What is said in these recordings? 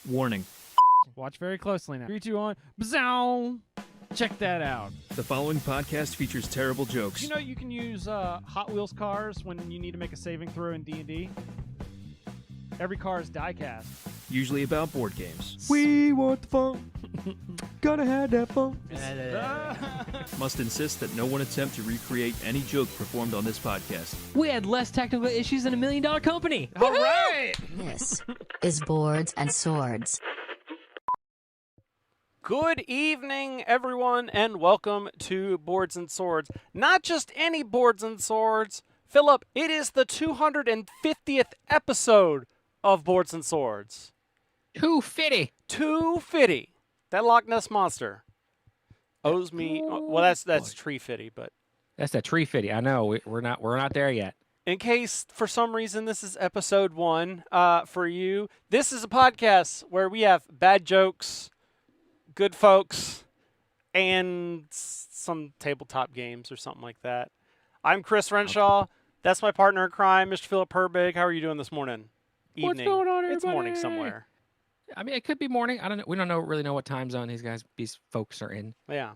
Warning. Watch very closely now. 3, 2, 1. Bzow! Check that out. The following podcast features terrible jokes. You know you can use Hot Wheels cars when you need to make a saving throw in D&D? Every car is die-cast. Usually about board games. We want the fun. Gotta have that fun. Must insist that no one attempt to recreate any joke performed on this podcast. We had less technical issues than $1 million company. All right! This is Boards and Swords. Good evening, everyone, and welcome to Boards and Swords. Not just any Boards and Swords. Philip, it is the 250th episode of Boards and Swords. 250. 250. That Loch Ness Monster owes me. Well, that's Tree Fitty, but That's that tree fitty. I know we're not there yet. in case for some reason this is episode 1 for you, this is a podcast where we have bad jokes, good folks, and some tabletop games or something like that. I'm Chris Renshaw. That's my partner in crime, Mr. Philip Herbig. How are you doing this morning? What's going on, It's morning everybody? somewhere. I mean, it could be morning. I don't know. We don't really know what time zone these folks are in. Yeah,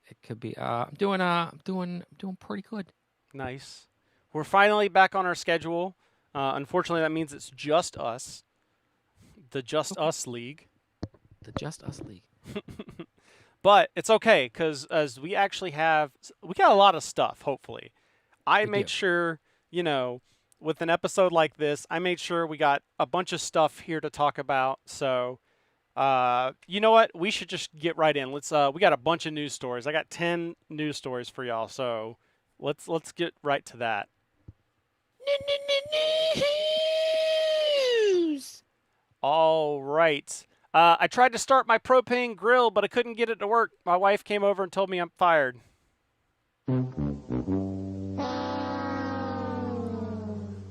It could be. I'm doing pretty good. nice. We're finally back on our schedule. Unfortunately, that means it's just us. The Just Us League. The Just Us League. But it's okay, because as we got a lot of stuff, hopefully. I We made do. sure, with an episode like this, I made sure we got a bunch of stuff here to talk about. So, you know what? We should just get right in. We got a bunch of news stories. I got 10 news stories for y'all. So let's get right to that. News. All right. I tried to start my propane grill, but I couldn't get it to work. My wife came over and told me I'm fired.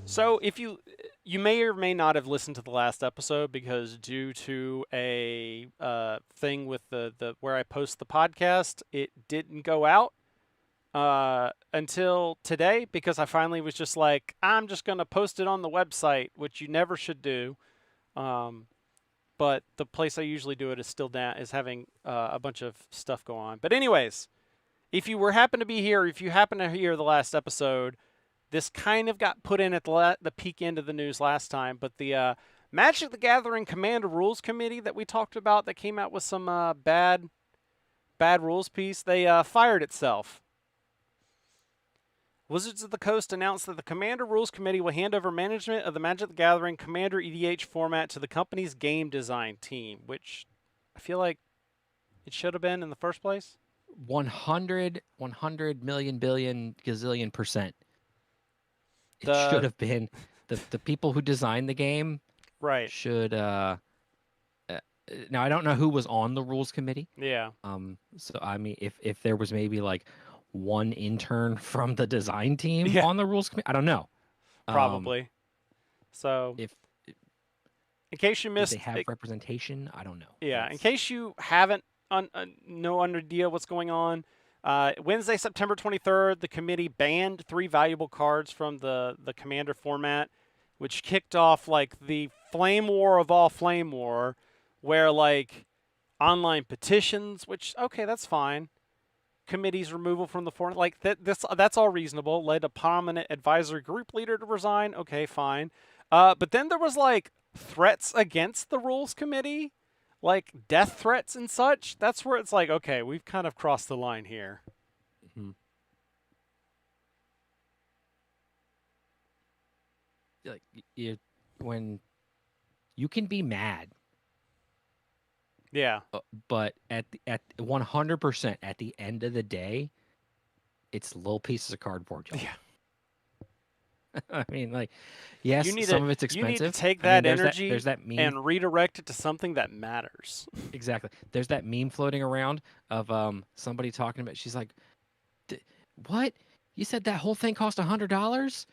So if you may or may not have listened to the last episode, because due to a thing with the where I post the podcast, it didn't go out until today, because I finally was just like, I'm just going to post it on the website, which you never should do. But the place I usually do it is still down, is having a bunch of stuff go on. But anyways, if you happen to be here, if you happen to hear the last episode, this kind of got put in at the peak end of the news last time, but the Magic the Gathering Commander Rules Committee that we talked about, that came out with some bad rules piece, they fired itself. Wizards of the Coast announced that the Commander Rules Committee will hand over management of the Magic the Gathering Commander EDH format to the company's game design team, which I feel like it should have been in the first place. 100 million billion gazillion %. It The- should have been the people who designed the game Right. should. Now I don't know who was on the rules committee. Yeah. So I mean, if there was maybe like one intern from the design team Yeah. on the rules committee, I don't know. Probably. So, If in case you if missed, they have representation, I don't know. yeah, in That's- case you haven't no idea what's going on, Wednesday, September 23rd, the committee banned 3 valuable cards from the Commander format, which kicked off like the flame war of all flame war, where like online petitions, which okay, that's fine. Committee's removal from the format, like that's all reasonable. Led a prominent advisory group leader to resign. Okay, fine. But then there was like threats against the rules committee, like death threats and such. That's where it's like, okay, we've kind of crossed the line here. like when you can be mad, Yeah, but at 100% at the end of the day, it's little pieces of cardboard. Y'all. Yeah. I mean, like, yes, you need some to, of it's you expensive. need to take I mean, that energy there's that meme. and redirect it to something that matters. Exactly. There's that meme floating around of somebody talking about. She's like, "What? You said that whole thing cost $100?"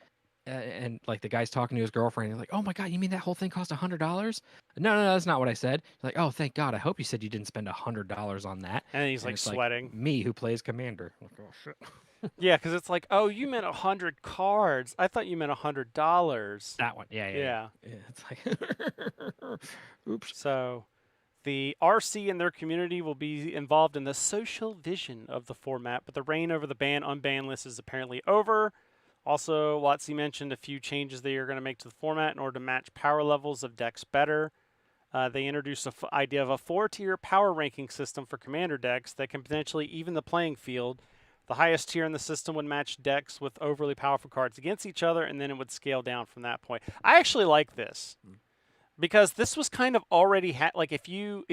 and like the guy's talking to his girlfriend, and like, oh my god, you mean that whole thing cost $100? No, that's not what I said. Like, oh, thank God, I hope you said you didn't spend $100 on that. And he's And like it's sweating. me who plays Commander. Like, oh shit. Yeah, because it's like, oh, you meant 100 cards. I thought you meant $100. That one, yeah. It's like, oops. So, the RC and their community will be involved in the social vision of the format, but the reign over the ban-unban list is apparently over. Also, WotC mentioned a few changes they are going to make to the format in order to match power levels of decks better. They introduced the idea of a 4-tier power ranking system for Commander decks that can potentially even the playing field. The highest tier in the system would match decks with overly powerful cards against each other, and then it would scale down from that point. I actually like this because this was kind of already like if you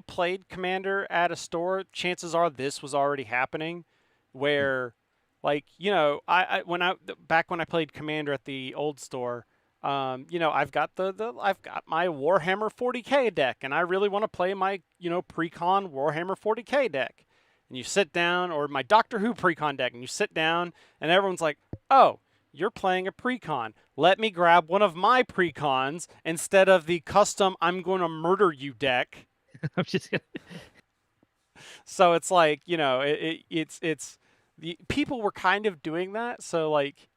played Commander at a store, chances are this was already happening. Where, like, you know, back when I played Commander at the old store, you know, I've got I've got my Warhammer 40K deck, and I really want to play my, you know, pre-con Warhammer 40K deck. And you sit down, or my Doctor Who pre-con deck, and you sit down, and everyone's like, oh, you're playing a pre-con. Let me grab one of my pre-cons instead of the custom I'm going to murder you deck. I'm just gonna... So it's like, you know, it's the people were kind of doing that. So like,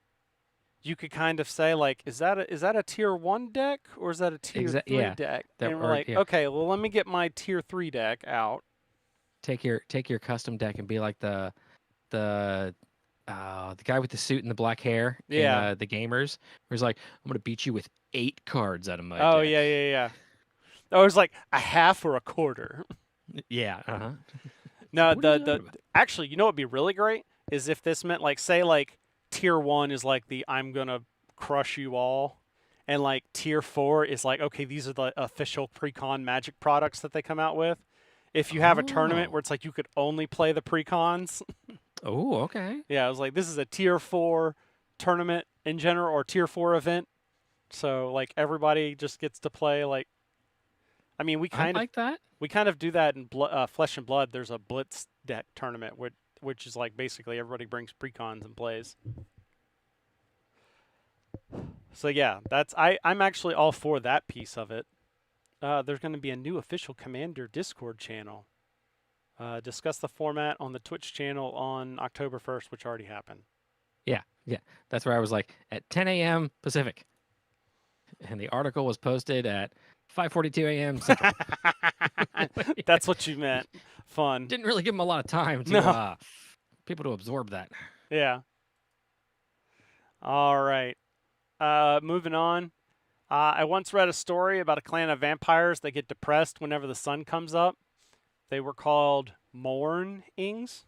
you could kind of say like, is that a tier 1 deck or is that a tier 3 deck? And we're like, okay, well, let me get my tier 3 deck out. Take your custom deck and be like the guy with the suit and the black hair. Yeah. In, the gamers. Where he's like, I'm gonna beat you with 8 cards out of my Oh deck. yeah. Oh, it was like a half or a quarter. Yeah. Uh-huh. No, What actually, you know what'd be really great is if this meant like, say like tier 1 is like the I'm gonna crush you all, and like tier 4 is like, okay, these are the official pre-con Magic products that they come out with. If you have a tournament where it's like you could only play the pre-cons. Oh, okay. Yeah, I was like, this is a tier 4 tournament in general, or tier 4 event. So like everybody just gets to play like. I mean, we kind like that. We kind of do that in Flesh and Blood. There's a Blitz deck tournament, which is like basically everybody brings pre-cons and plays. So yeah, I'm actually all for that piece of it. There's going to be a new official Commander Discord channel. Discuss the format on the Twitch channel on October 1st, which already happened. Yeah. That's where I was like at 10 a.m. Pacific, and the article was posted at 5:42 a.m. Central. That's what you meant. Fun. Didn't really give them a lot of time to people to absorb that. Yeah. All right. Moving on. I once read a story about a clan of vampires that get depressed whenever the sun comes up. They were called Mournings.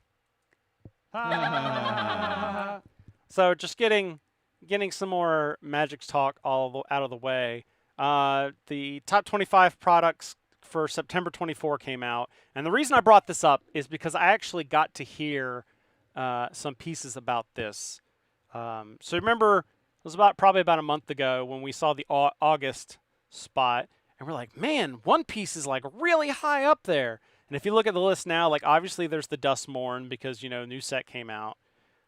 So just getting some more Magic talk out of the way. The top 25 products for September 24 came out. And the reason I brought this up is because I actually got to hear some pieces about this. So remember, it was probably about a month ago when we saw the August spot. And we're like, man, One Piece is like really high up there. And if you look at the list now, like obviously there's the Dustmourn because, you know, new set came out.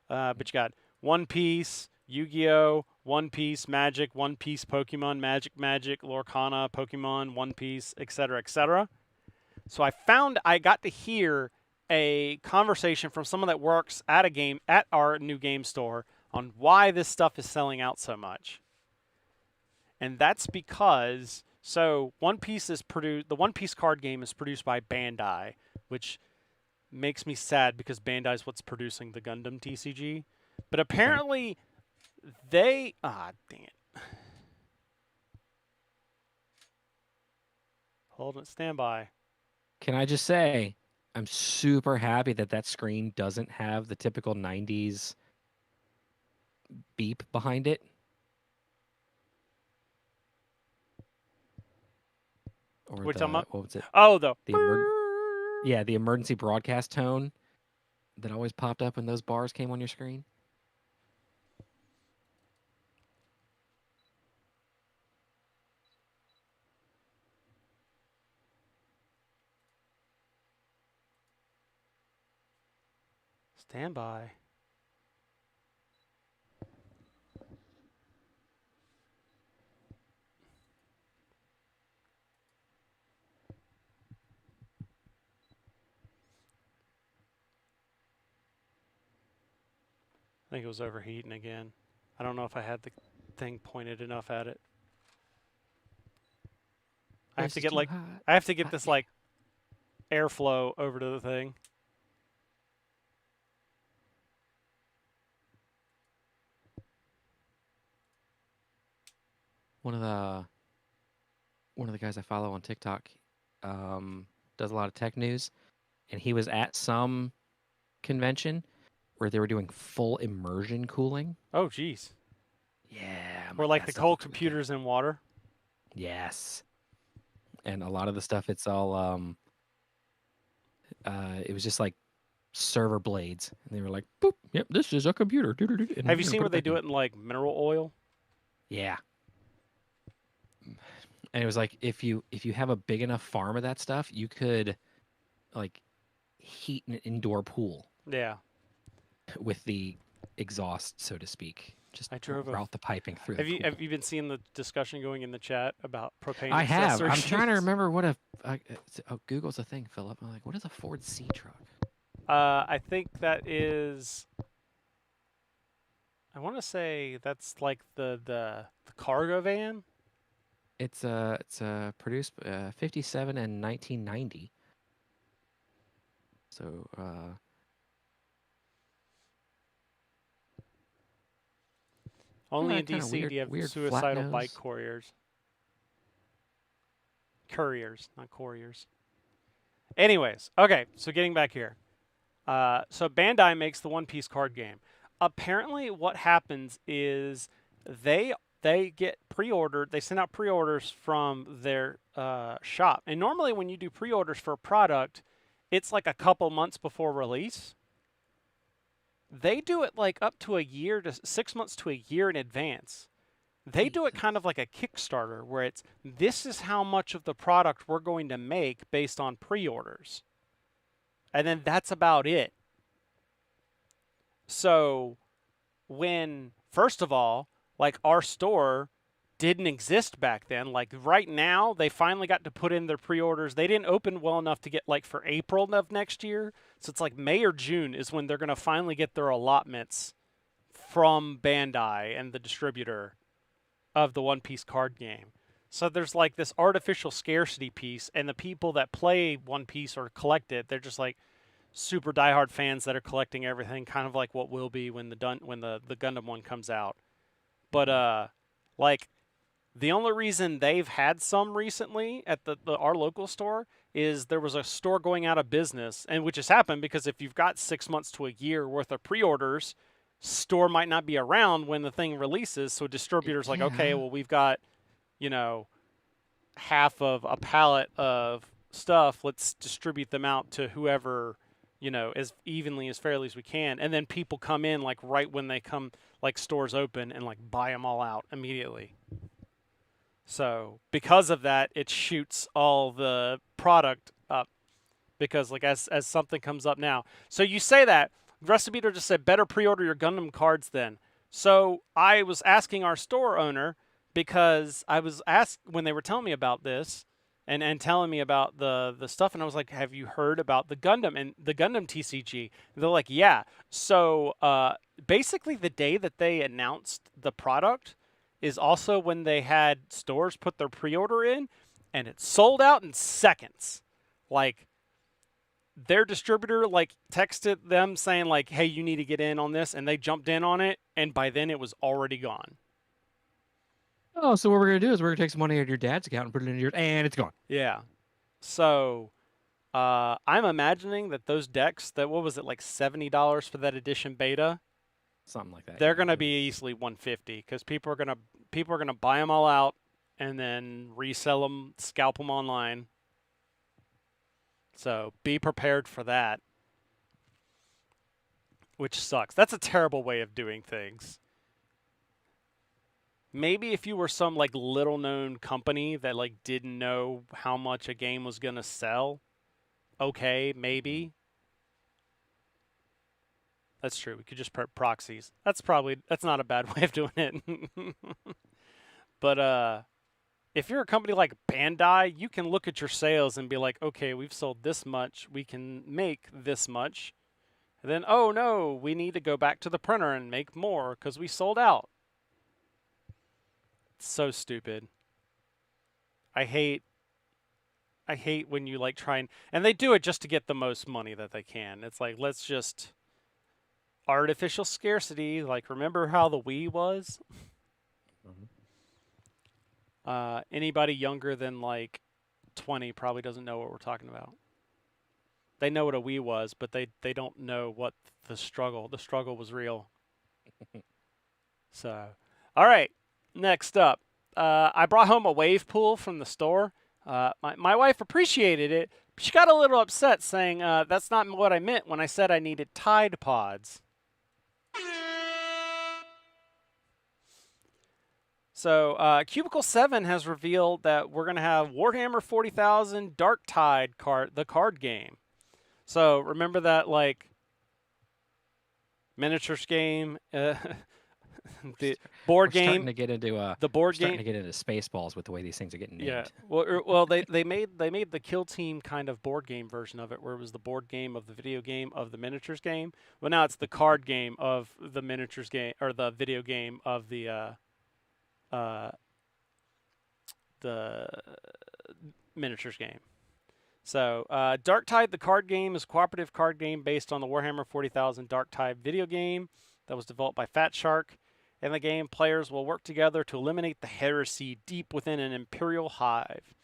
But you got One Piece, Yu-Gi-Oh!, One Piece, Magic, One Piece, Pokemon, Magic, Lorcana, Pokemon, One Piece, etc., etc. So I got to hear a conversation from someone that works at our new game store on why this stuff is selling out so much. And that's because One Piece the One Piece card game is produced by Bandai, which makes me sad because Bandai is what's producing the Gundam TCG. But apparently dang it. Hold it, stand by. Can I just say, I'm super happy that screen doesn't have the typical 90s beep behind it. Or What was it? Oh, the emergency broadcast tone that always popped up when those bars came on your screen. stand by. think it was overheating again. I don't know if I had the thing pointed enough at it. I have to get like I have to get this like airflow over to the thing. One of the guys I follow on TikTok does a lot of tech news, and he was at some convention where they were doing full immersion cooling. Oh, geez. Yeah. Where like the cold computers in water. Yes. And a lot of the stuff, it's all it was just like server blades, and they were like, "Boop, yep, this is a computer." And Have you seen where they do it in like mineral oil? Yeah. And it was like if you have a big enough farm of that stuff, you could like heat an indoor pool. Yeah. With the exhaust, so to speak. Just route the piping through. Have you been seeing the discussion going in the chat about propane? I have. accessories? I'm trying to remember what Google's a thing, Philip. I'm like, what is a Ford C truck? I think that is. I want to say that's like the cargo van. It's produced 57 and 1990. So only in DC do you have weird suicidal flat bike nose. couriers. Couriers, not couriers. Anyways, okay, so getting back here. So Bandai makes the One Piece card game. Apparently what happens is they get pre-ordered, they send out pre-orders from their shop. And normally when you do pre-orders for a product, it's like a couple months before release. They do it like up to a year to 6 months to a year in advance. They do it kind of like a Kickstarter where it's, this is how much of the product we're going to make based on pre-orders. And then that's about it. So when, first of all, like our store didn't exist back then. Like right now, they finally got to put in their pre-orders. They didn't open well enough to get like for April of next year. So it's like May or June is when they're going to finally get their allotments from Bandai and the distributor of the One Piece card game. So there's like this artificial scarcity piece, and the people that play One Piece or collect it, they're just like super diehard fans that are collecting everything, kind of like what will be when the Gundam one comes out. But like the only reason they've had some recently at our local store is there was a store going out of business, and which has happened because if you've got 6 months to a year worth of pre-orders, store might not be around when the thing releases. So distributors like, okay, well we've got, you know, half of a pallet of stuff. Let's distribute them out to whoever, you know, as evenly as fairly as we can. And then people come in like right when they come, like stores open, and like buy them all out immediately. So because of that, it shoots all the product up because like as something comes up now. So you say that, Recipeater just said better pre-order your Gundam cards then. So I was asking our store owner because I was asked when they were telling me about this and telling me about the stuff, and I was like, have you heard about the Gundam and the Gundam TCG? And they're like, yeah. So basically the day that they announced the product is also when they had stores put their pre-order in, and it sold out in seconds. Like their distributor like texted them saying like, hey, you need to get in on this, and they jumped in on it, and by then it was already gone. Oh, so what we're going to do is we're going to take some money out of your dad's account and put it into yours, and it's gone. Yeah. So I'm imagining that those decks, that what was it, like $70 for that edition beta? Something like that. They're going to be easily $150 because people are going to buy them all out and then resell them, scalp them online. So be prepared for that, which sucks. That's a terrible way of doing things. Maybe if you were some like little known company that like didn't know how much a game was going to sell, okay, maybe. That's true. We could just put proxies. That's not a bad way of doing it. But if you're a company like Bandai, you can look at your sales and be like, okay, we've sold this much. We can make this much. And then, oh no, we need to go back to the printer and make more because we sold out. It's so stupid. I hate when you like try and they do it just to get the most money that they can. It's like, let's just artificial scarcity. Like, remember how the Wii was? Anybody younger than like 20 probably doesn't know what we're talking about. They know what a Wii was, but they don't know what the struggle was real. So, all right, next up. I brought home a wave pool from the store. My wife appreciated it, but she got a little upset saying, that's not what I meant when I said I needed Tide Pods. So, Cubicle 7 has revealed that we're going to have Warhammer 40,000 Darktide the card game. So, remember that, like, miniatures game? The board game. Starting to get into the board starting game. to get into Spaceballs with the way these things are getting named. Yeah. Well, they made the Kill Team kind of board game version of it, where it was the board game of the video game of the miniatures game. Well, now it's the card game of the miniatures game, or the video game of the miniatures game. So, Darktide, the card game, is a cooperative card game based on the Warhammer 40,000 Darktide video game that was developed by Fat Shark. In the game, players will work together to eliminate the heresy deep within an Imperial hive.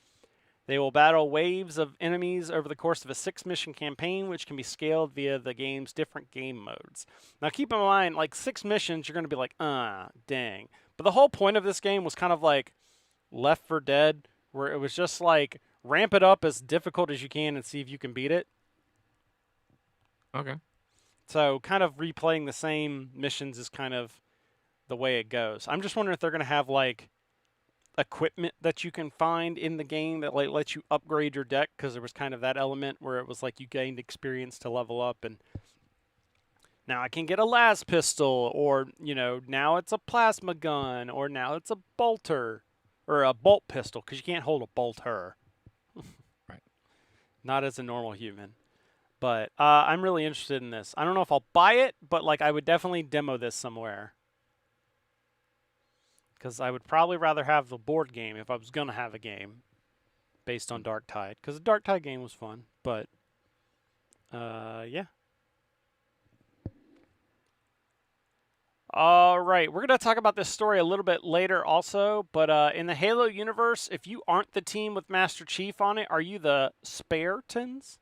They will battle waves of enemies over the course of a 6-mission campaign, which can be scaled via the game's different game modes. Now, keep in mind, like, 6 missions, you're going to be like, dang. But the whole point of this game was kind of like Left 4 Dead, where it was just like, ramp it up as difficult as you can and see if you can beat it. Okay. So, kind of replaying the same missions is kind of the way it goes. I'm just wondering if they're going to have, like, equipment that you can find in the game that, like, lets you upgrade your deck, because there was kind of that element where it was like you gained experience to level up, and now I can get a las pistol, or, you know, now it's a plasma gun, or now it's a bolter, or a bolt pistol, because you can't hold a bolter. Right. Not as a normal human. But I'm really interested in this. I don't know if I'll buy it, but, like, I would definitely demo this somewhere. Because I would probably rather have the board game if I was going to have a game based on Darktide. Because the Darktide game was fun. But, yeah. All right. We're going to talk about this story a little bit later also. But in the Halo universe, if you aren't the team with Master Chief on it, are you the Spartans?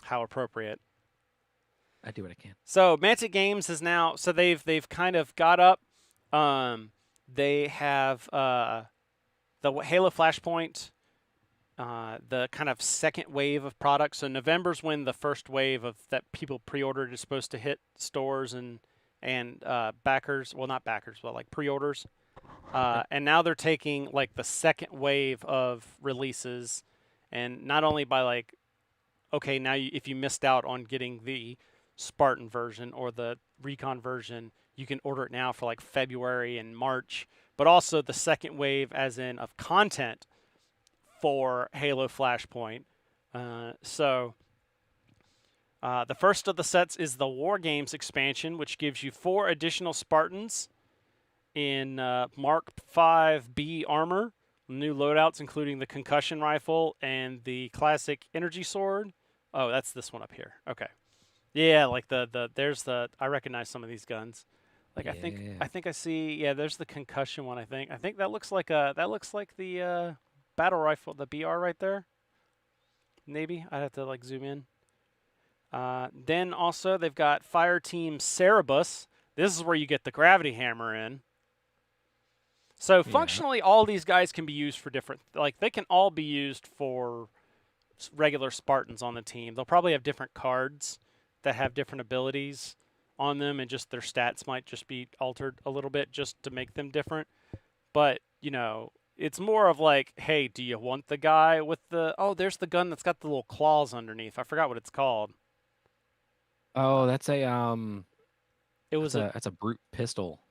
How appropriate. I do what I can. So Mantic Games is now, so they've kind of got up. They have the Halo Flashpoint, the kind of second wave of products. So November's when the first wave of that people pre-ordered is supposed to hit stores and backers. Well, not backers, but like pre-orders. And now they're taking like the second wave of releases, and not only by like, okay, now if you missed out on getting the Spartan version or the Recon version, you can order it now for like February and March, but also the second wave as in of content for Halo Flashpoint. So the first of the sets is the War Games expansion, which gives you 4 additional Spartans in Mark 5B armor, new loadouts including the concussion rifle and the classic energy sword. Oh, that's this one up here. Okay. Yeah, like there's the, I recognize some of these guns. Like Yeah. I think I see, yeah, there's the concussion one, I think that looks like the battle rifle, the BR right there. Maybe I'd have to like zoom in. Then also they've got Fire Team Cerebus. This is where you get the gravity hammer in. So functionally all these guys can be used for different, like they can all be used for regular Spartans on the team. They'll probably have different cards that have different abilities on them, and just their stats might just be altered a little bit just to make them different. But, you know, it's more of like, hey, do you want the guy with the, oh, there's the gun that's got the little claws underneath. I forgot what it's called. Oh, that's a It was that's a brute pistol.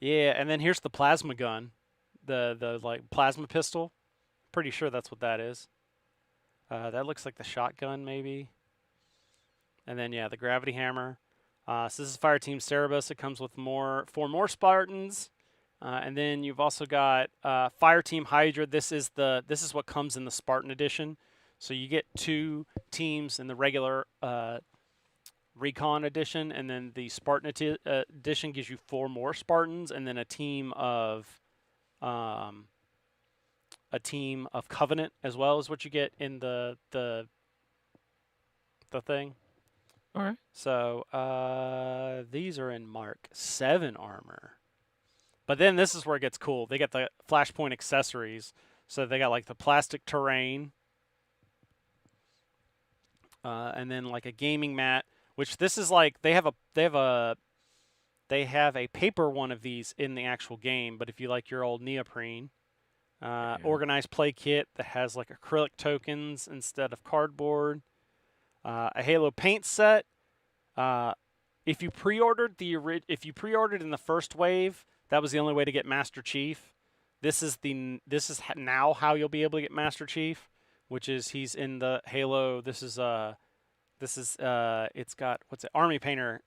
yeah, and then here's the plasma gun, the like plasma pistol. Pretty sure that's what that is. That looks like the shotgun, maybe. And then, yeah, the gravity hammer. So this is Fire Team Cerebus. It comes with 4 more Spartans. And then you've also got Fire Team Hydra. This is what comes in the Spartan edition. So you get 2 teams in the regular Recon edition, and then the Spartan edition gives you 4 more Spartans, and then a team of Covenant as well is what you get in the thing. All right. So these are in Mark 7 armor. But then this is where it gets cool. They get the Flashpoint accessories. So they got like the plastic terrain. And then like a gaming mat, which this is like they have a paper one of these in the actual game, but if you like your old neoprene, organized play kit that has like acrylic tokens instead of cardboard. A Halo paint set. If you pre-ordered in the first wave, that was the only way to get Master Chief. This is now how you'll be able to get Master Chief, which is he's in the Halo. It's got Army Painter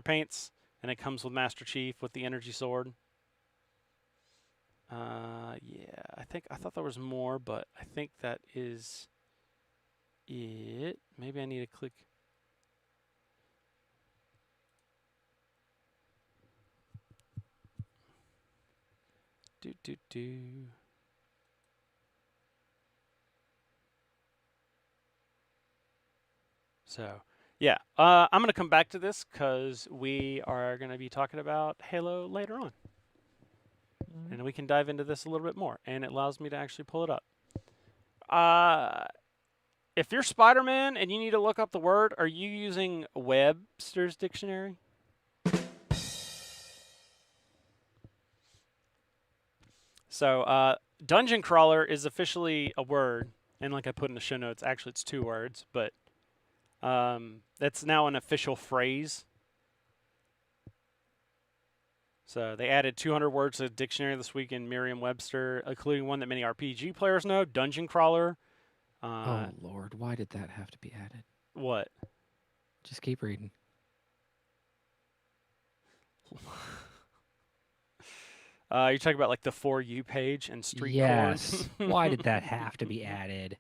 paints, and it comes with Master Chief with the energy sword. Yeah, I thought there was more, but I think that is it. Maybe I need to click. Do. So, yeah, I'm going to come back to this because we are going to be talking about Halo later on. And we can dive into this a little bit more, and it allows me to actually pull it up. If you're Spider-Man and you need to look up the word, are you using Webster's Dictionary? So, dungeon crawler is officially a word, and like I put in the show notes, actually it's 2 words, but that's now an official phrase. So they added 200 words to the dictionary this week in Merriam-Webster, including one that many RPG players know, dungeon crawler. Oh, Lord, why did that have to be added? What? Just keep reading. You're talking about like the For You page and Street Yes. Corn? Why did that have to be added?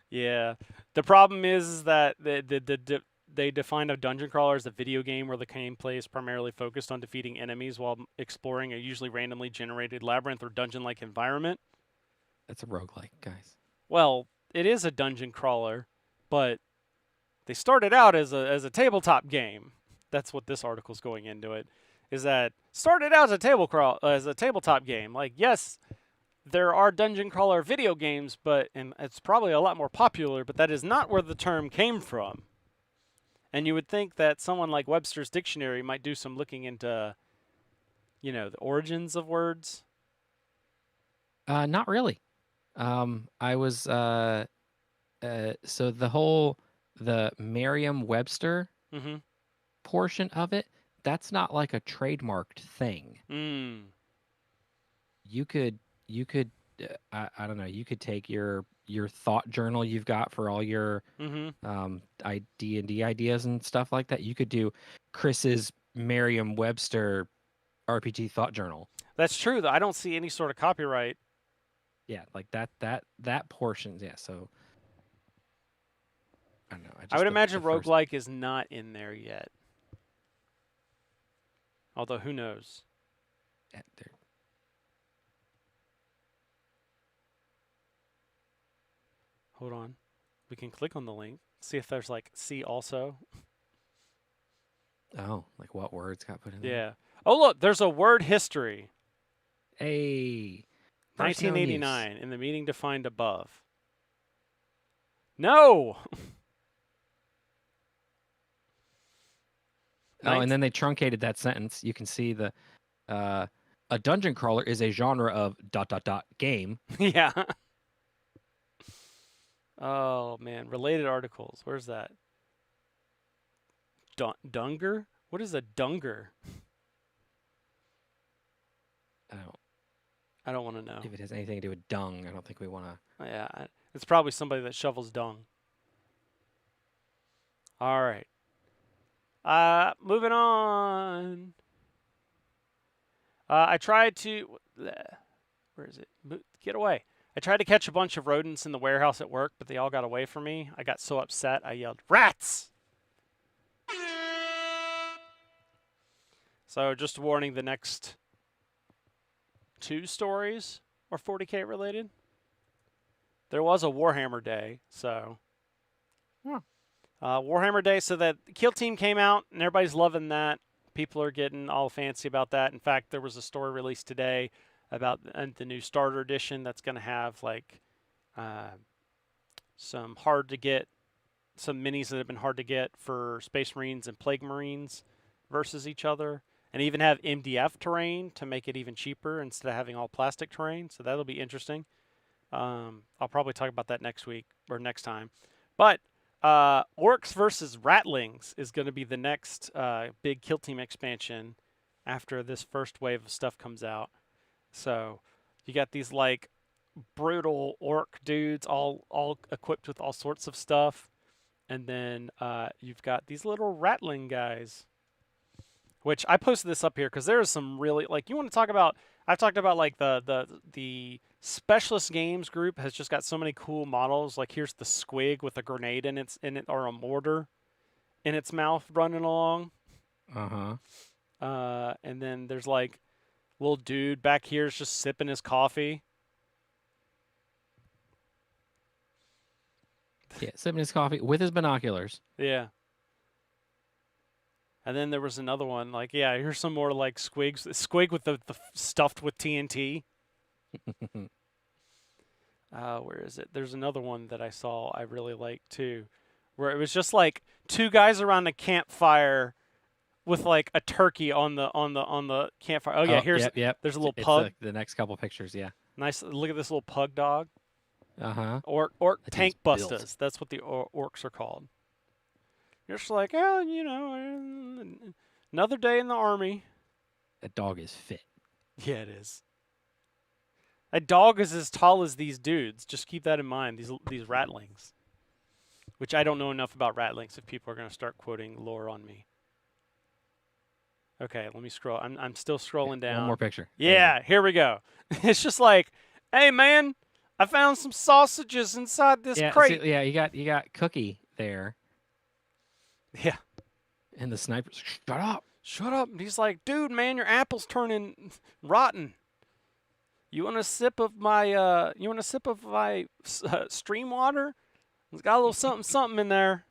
Yeah. The problem is that they defined a dungeon crawler as a video game where the gameplay is primarily focused on defeating enemies while exploring a usually randomly generated labyrinth or dungeon-like environment. That's a roguelike, guys. Well, it is a dungeon crawler, but they started out as a tabletop game. That's what this article's going into it. Is that started out as a tabletop game. Like, yes, there are dungeon crawler video games, and it's probably a lot more popular, but that is not where the term came from. And you would think that someone like Webster's Dictionary might do some looking into, the origins of words. Not really. I was so the Merriam-Webster portion of it, that's not like a trademarked thing. You could I don't know, you could take your thought journal you've got for all your D&D ideas and stuff like that. You could do Chris's Merriam-Webster RPG thought journal. That's true, though. I don't see any sort of copyright. Yeah, like that portion. Yeah, so I don't know. I would imagine roguelike is not in there yet. Although, who knows? Yeah, Hold on. We can click on the link. See if there's like see also. Oh, like what words got put in there? Yeah. Oh, look, there's a word history. Hey. 1989 in the meeting defined above. No. Oh, and then they truncated that sentence. You can see the a dungeon crawler is a genre of ... game. Yeah. Oh man, related articles. Where's that? Dunger? What is a dunger? I don't want to know. if it has anything to do with dung. I don't think we want to. Yeah, It's probably somebody that shovels dung. All right. Moving on. I tried to. Where is it? Get away. I tried to catch a bunch of rodents in the warehouse at work, but they all got away from me. I got so upset, I yelled, "Rats!" So just a warning, the next 2 stories are 40K related. There was a Warhammer Day, so... Warhammer Day, so that Kill Team came out, and everybody's loving that. People are getting all fancy about that. In fact, there was a story released today about the new starter edition that's going to have, like, some minis that have been hard to get for Space Marines and Plague Marines versus each other. And even have MDF terrain to make it even cheaper instead of having all plastic terrain. So that'll be interesting. I'll probably talk about that next week or next time. But Orcs versus Ratlings is going to be the next big Kill Team expansion after this first wave of stuff comes out. So you got these like brutal orc dudes all equipped with all sorts of stuff. And then you've got these little Ratling guys. Which I posted this up here because there is some really, like, you want to talk about, I've talked about like the Specialist Games group has just got so many cool models. Like here's the squig with a grenade in it or a mortar in its mouth running along. And then there's like little dude back here is just sipping his coffee. Yeah, sipping his coffee with his binoculars. Yeah. And then there was another one, like, yeah, here's some more, like, squigs. Squig with the stuffed with TNT. Where is it? There's another one that I saw I really liked, too, where it was just, like, 2 guys around a campfire with, like, a turkey on the campfire. Oh, yeah, here's yep. There's a little It's pug. the next couple pictures, yeah. Nice. Look at this little pug dog. Uh-huh. Orc That tank thing's built. bustas. That's what the orcs are called. You're just like, oh, you know, another day in the army. That dog is fit. Yeah, it is. A dog is as tall as these dudes. Just keep that in mind. These Ratlings, which I don't know enough about Ratlings. If people are going to start quoting lore on me. Okay, let me scroll. I'm still scrolling down. One more picture. Yeah, here we go. It's just like, hey man, I found some sausages inside this crate. See, yeah, you got Cookie there. Yeah. And the sniper's shut up. Shut up. And he's like, dude, man, your apple's turning rotten. You want a sip of my stream water? It's got a little something in there.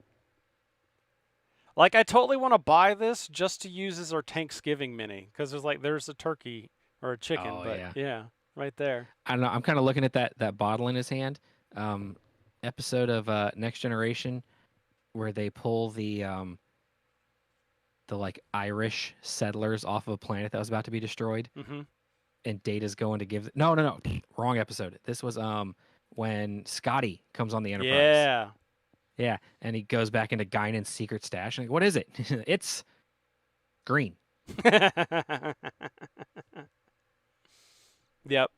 Like, I totally want to buy this just to use as our Thanksgiving mini because there's a turkey or a chicken, yeah, right there. I don't know. I'm kind of looking at that bottle in his hand. Episode of Next Generation where they pull the like Irish settlers off of a planet that was about to be destroyed, and Data's going to give. No, wrong episode. This was when Scotty comes on the Enterprise. Yeah, and he goes back into Guinan's secret stash. And what is it? It's green. Yep.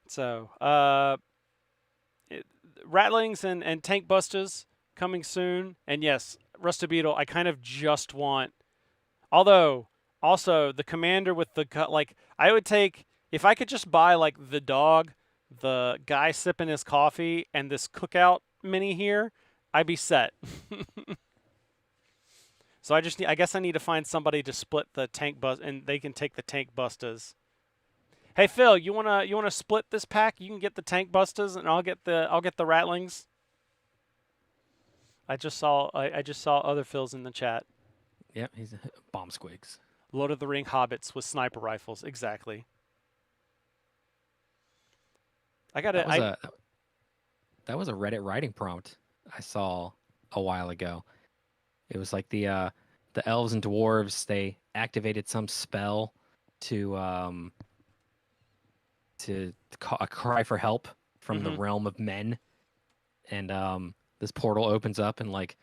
So, Ratlings and Tank Busters coming soon. And yes, Rusted Beetle, I kind of just want... Although, also, the commander with the... Like, I would take... If I could just buy, like, the dog, the guy sipping his coffee, and this cookout mini here, I'd be set. So I guess I need to find somebody to split the tank bust, and they can take the tank busters. Hey Phil, you wanna split this pack? You can get the tank busters, and I'll get the Ratlings. I just saw other Phils in the chat. Yep, he's bomb squigs. Lord of the Ring hobbits with sniper rifles, exactly. That was a Reddit writing prompt I saw a while ago. It was like the elves and dwarves, they activated some spell to a cry for help from the realm of men, and this portal opens up and like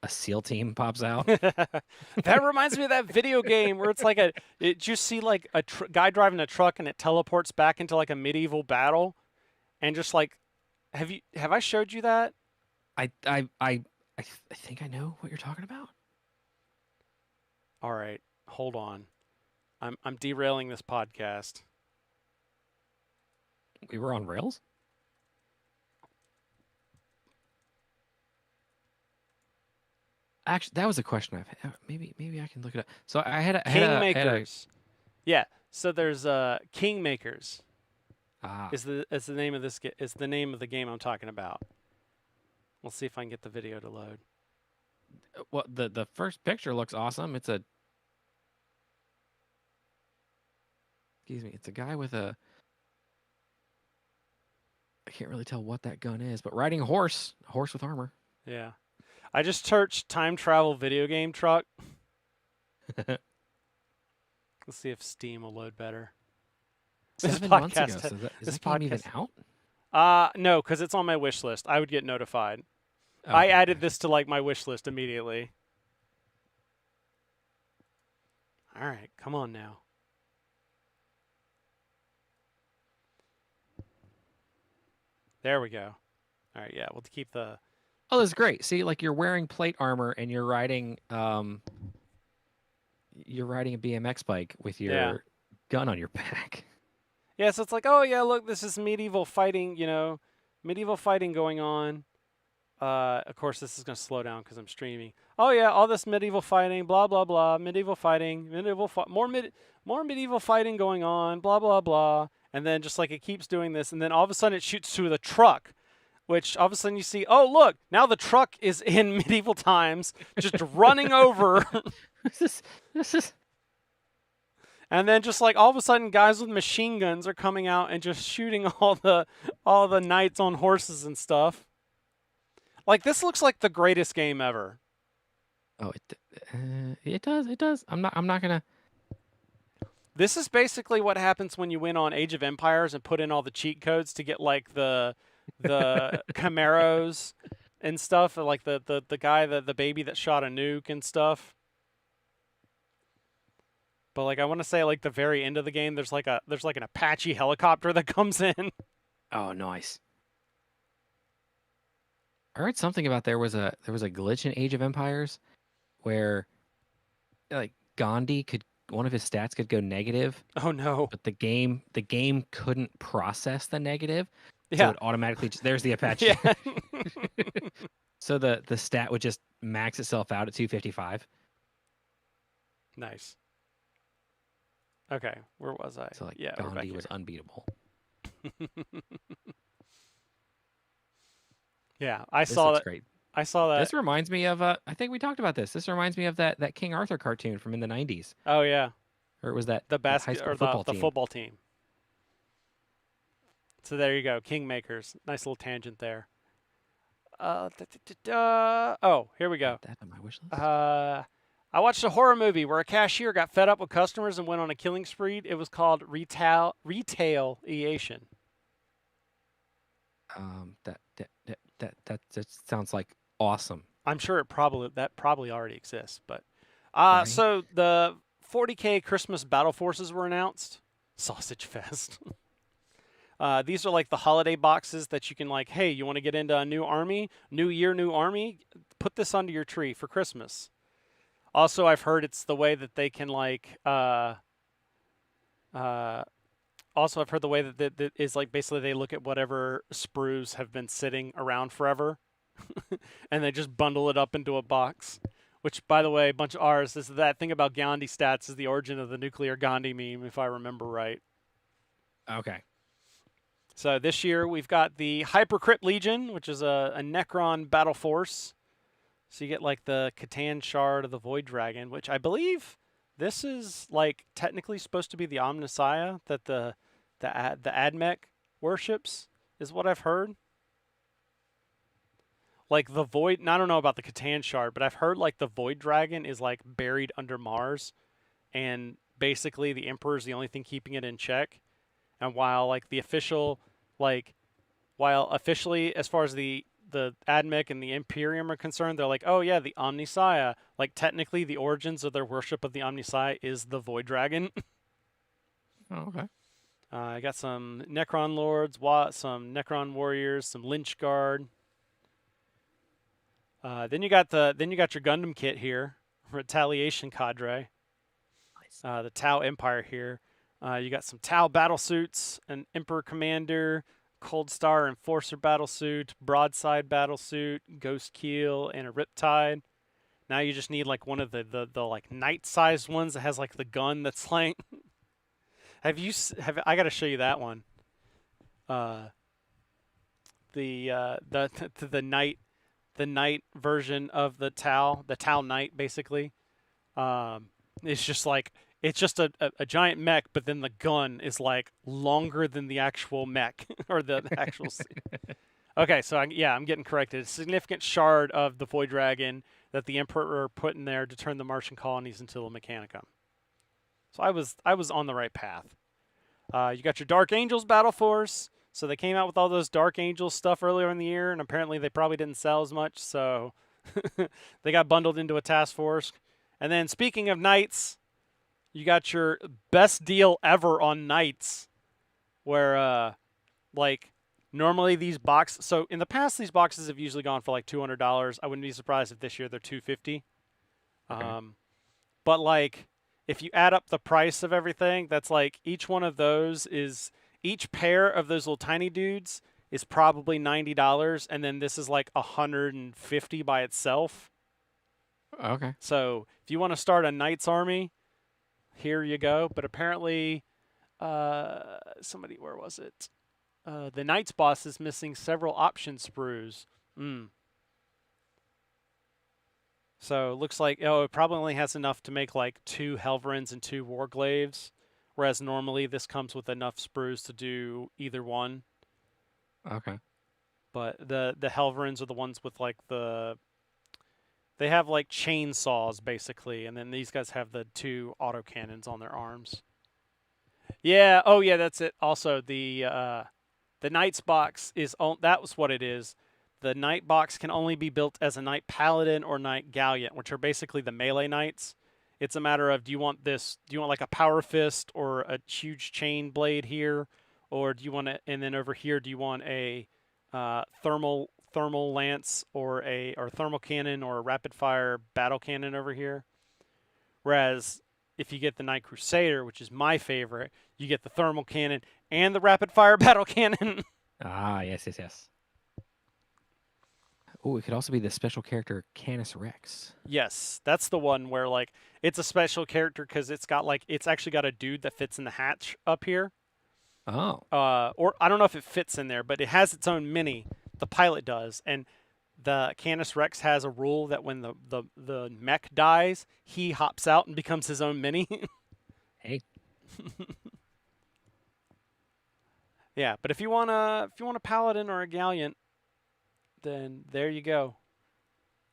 a SEAL team pops out. That reminds me of that video game where it's like you see like a guy driving a truck and it teleports back into like a medieval battle, and just like, have I showed you that? I think I know what you're talking about. All right, hold on, I'm derailing this podcast. We were on rails. Actually, that was a question I've had. Maybe I can look it up. So I had a Kingmakers. Yeah. So there's Kingmakers. Ah, Is the name of is the name of the game I'm talking about. We'll see if I can get the video to load. well, the first picture looks awesome. It's a it's a guy with a. I can't really tell what that gun is, but riding a horse with armor. Yeah. I just searched time travel video game truck. Let's see if Steam will load better. 7 months ago. podcast- So is this that game even podcast- out? No, because it's on my wish list. I would get notified. Oh, I okay, added okay. this to like my wish list immediately. All right, come on now. There we go. All right, yeah, we'll keep the. Oh, that's great. See, like you're wearing plate armor and you're riding a BMX bike with your Yeah. gun on your back. Yeah, so it's like, oh yeah, look, this is medieval fighting. Medieval fighting going on. Of course, this is gonna slow down because I'm streaming. Oh yeah, all this medieval fighting, blah blah blah, medieval fighting, more medieval fighting going on, blah blah blah, and then just like it keeps doing this, and then all of a sudden it shoots to the truck, which all of a sudden you see, oh look, now the truck is in medieval times, just running over, This is and then just like all of a sudden guys with machine guns are coming out and just shooting all the knights on horses and stuff. Like this looks like the greatest game ever. Oh, it does. I'm not gonna. This is basically what happens when you win on Age of Empires and put in all the cheat codes to get like the Camaros and stuff, like the guy the baby that shot a nuke and stuff. But like I want to say like the very end of the game there's like an Apache helicopter that comes in. Oh, nice. I heard something about there was a glitch in Age of Empires where like Gandhi one of his stats could go negative, Oh no. but the game couldn't process the negative. So Yeah. it automatically there's the Apache. Yeah. So the stat would just max itself out at 255. Nice. Okay, where was I? So like yeah, we're back Gandhi here. was unbeatable. Yeah, I This saw looks that. great. I saw that. This reminds me of I think we talked about this. This reminds me of that King Arthur cartoon from in the 90s. Oh yeah, Or it was that the that high basket school or football the team. football team. So there you go, Kingmakers. Nice little tangent there. Oh, here we go. Add that on my wish list. I watched a horror movie where a cashier got fed up with customers and went on a killing spree. It was called Retaliation. That sounds like awesome. I'm sure it probably already exists, but Right. so the 40K Christmas battle forces were announced. Sausage Fest. These are like the holiday boxes that you can like, hey, you want to get into a new army, new year, new army? Put this under your tree for Christmas. Also, I've heard it's the way that they can like. Also, I've heard the way that is like basically they look at whatever sprues have been sitting around forever, and they just bundle it up into a box. Which, by the way, a bunch of ours. This is that thing about Gandhi stats is the origin of the nuclear Gandhi meme, if I remember right. Okay. So this year we've got the Hypercrypt Legion, which is a Necron battle force. So you get like the Catan Shard of the Void Dragon, which I believe this is like technically supposed to be the Omnissiah that the Admech worships, is what I've heard. Like the Void, and I don't know about the Catan Shard, but I've heard like the Void Dragon is like buried under Mars, and basically the Emperor is the only thing keeping it in check. And while like the official, while officially as far as the the Admech and the Imperium are concerned, they're like, oh yeah, the Omnissiah. Like technically, the origins of their worship of the Omnissiah is the Void Dragon. Oh, okay. I got some Necron Lords, some Necron Warriors, some Lynch Guard. Then you got your Gundam kit here, Retaliation Cadre. Nice. The Tau Empire here. You got some Tau battlesuits, an Emperor Commander, Cold Star Enforcer battlesuit, Broadside battlesuit, Ghost Keel, and a Riptide. Now you just need like one of the like knight-sized ones that has like the gun that's like. I got to show you that one. The knight version of the Tau Knight basically. It's just like it's just a giant mech, but then the gun is like longer than the actual mech or the actual. Okay, so I'm getting corrected. A significant shard of the Void Dragon that the Emperor put in there to turn the Martian colonies into a Mechanicum. So I was on the right path. You got your Dark Angels Battle Force. So they came out with all those Dark Angels stuff earlier in the year, and apparently they probably didn't sell as much, so they got bundled into a task force. And then speaking of knights, you got your best deal ever on knights, where like normally these boxes. So in the past, these boxes have usually gone for like $200. I wouldn't be surprised if this year they're $250. Okay. But like if you add up the price of everything, that's like each one of those is each pair of those little tiny dudes is probably $90, and then this is like $150 by itself. Okay. So if you want to start a Knights army, here you go. But apparently, somebody, where was it? The Knights boss is missing several option sprues. So it looks like it probably only has enough to make like 2 Helverins and 2 Warglaves, whereas normally this comes with enough sprues to do either one. Okay. But the Helverins are the ones with like they have like chainsaws basically, and then these guys have the 2 autocannons on their arms. Yeah, oh yeah, that's it. Also the Knights box that was what it is. The Knight box can only be built as a Knight Paladin or Knight Gallant, which are basically the melee knights. It's a matter of do you want like a Power Fist or a huge chain blade here, or do you want and then over here do you want a thermal lance or thermal cannon or a rapid fire battle cannon over here? Whereas if you get the Knight Crusader, which is my favorite, you get the thermal cannon and the rapid fire battle cannon. Ah, yes. Oh, it could also be the special character Canis Rex. Yes, that's the one where like it's a special character because it's actually got a dude that fits in the hatch up here. Oh. Or I don't know if it fits in there, but it has its own mini. The pilot does, and the Canis Rex has a rule that when the mech dies, he hops out and becomes his own mini. Hey. Yeah, but if you want a paladin or a gallant, then there you go.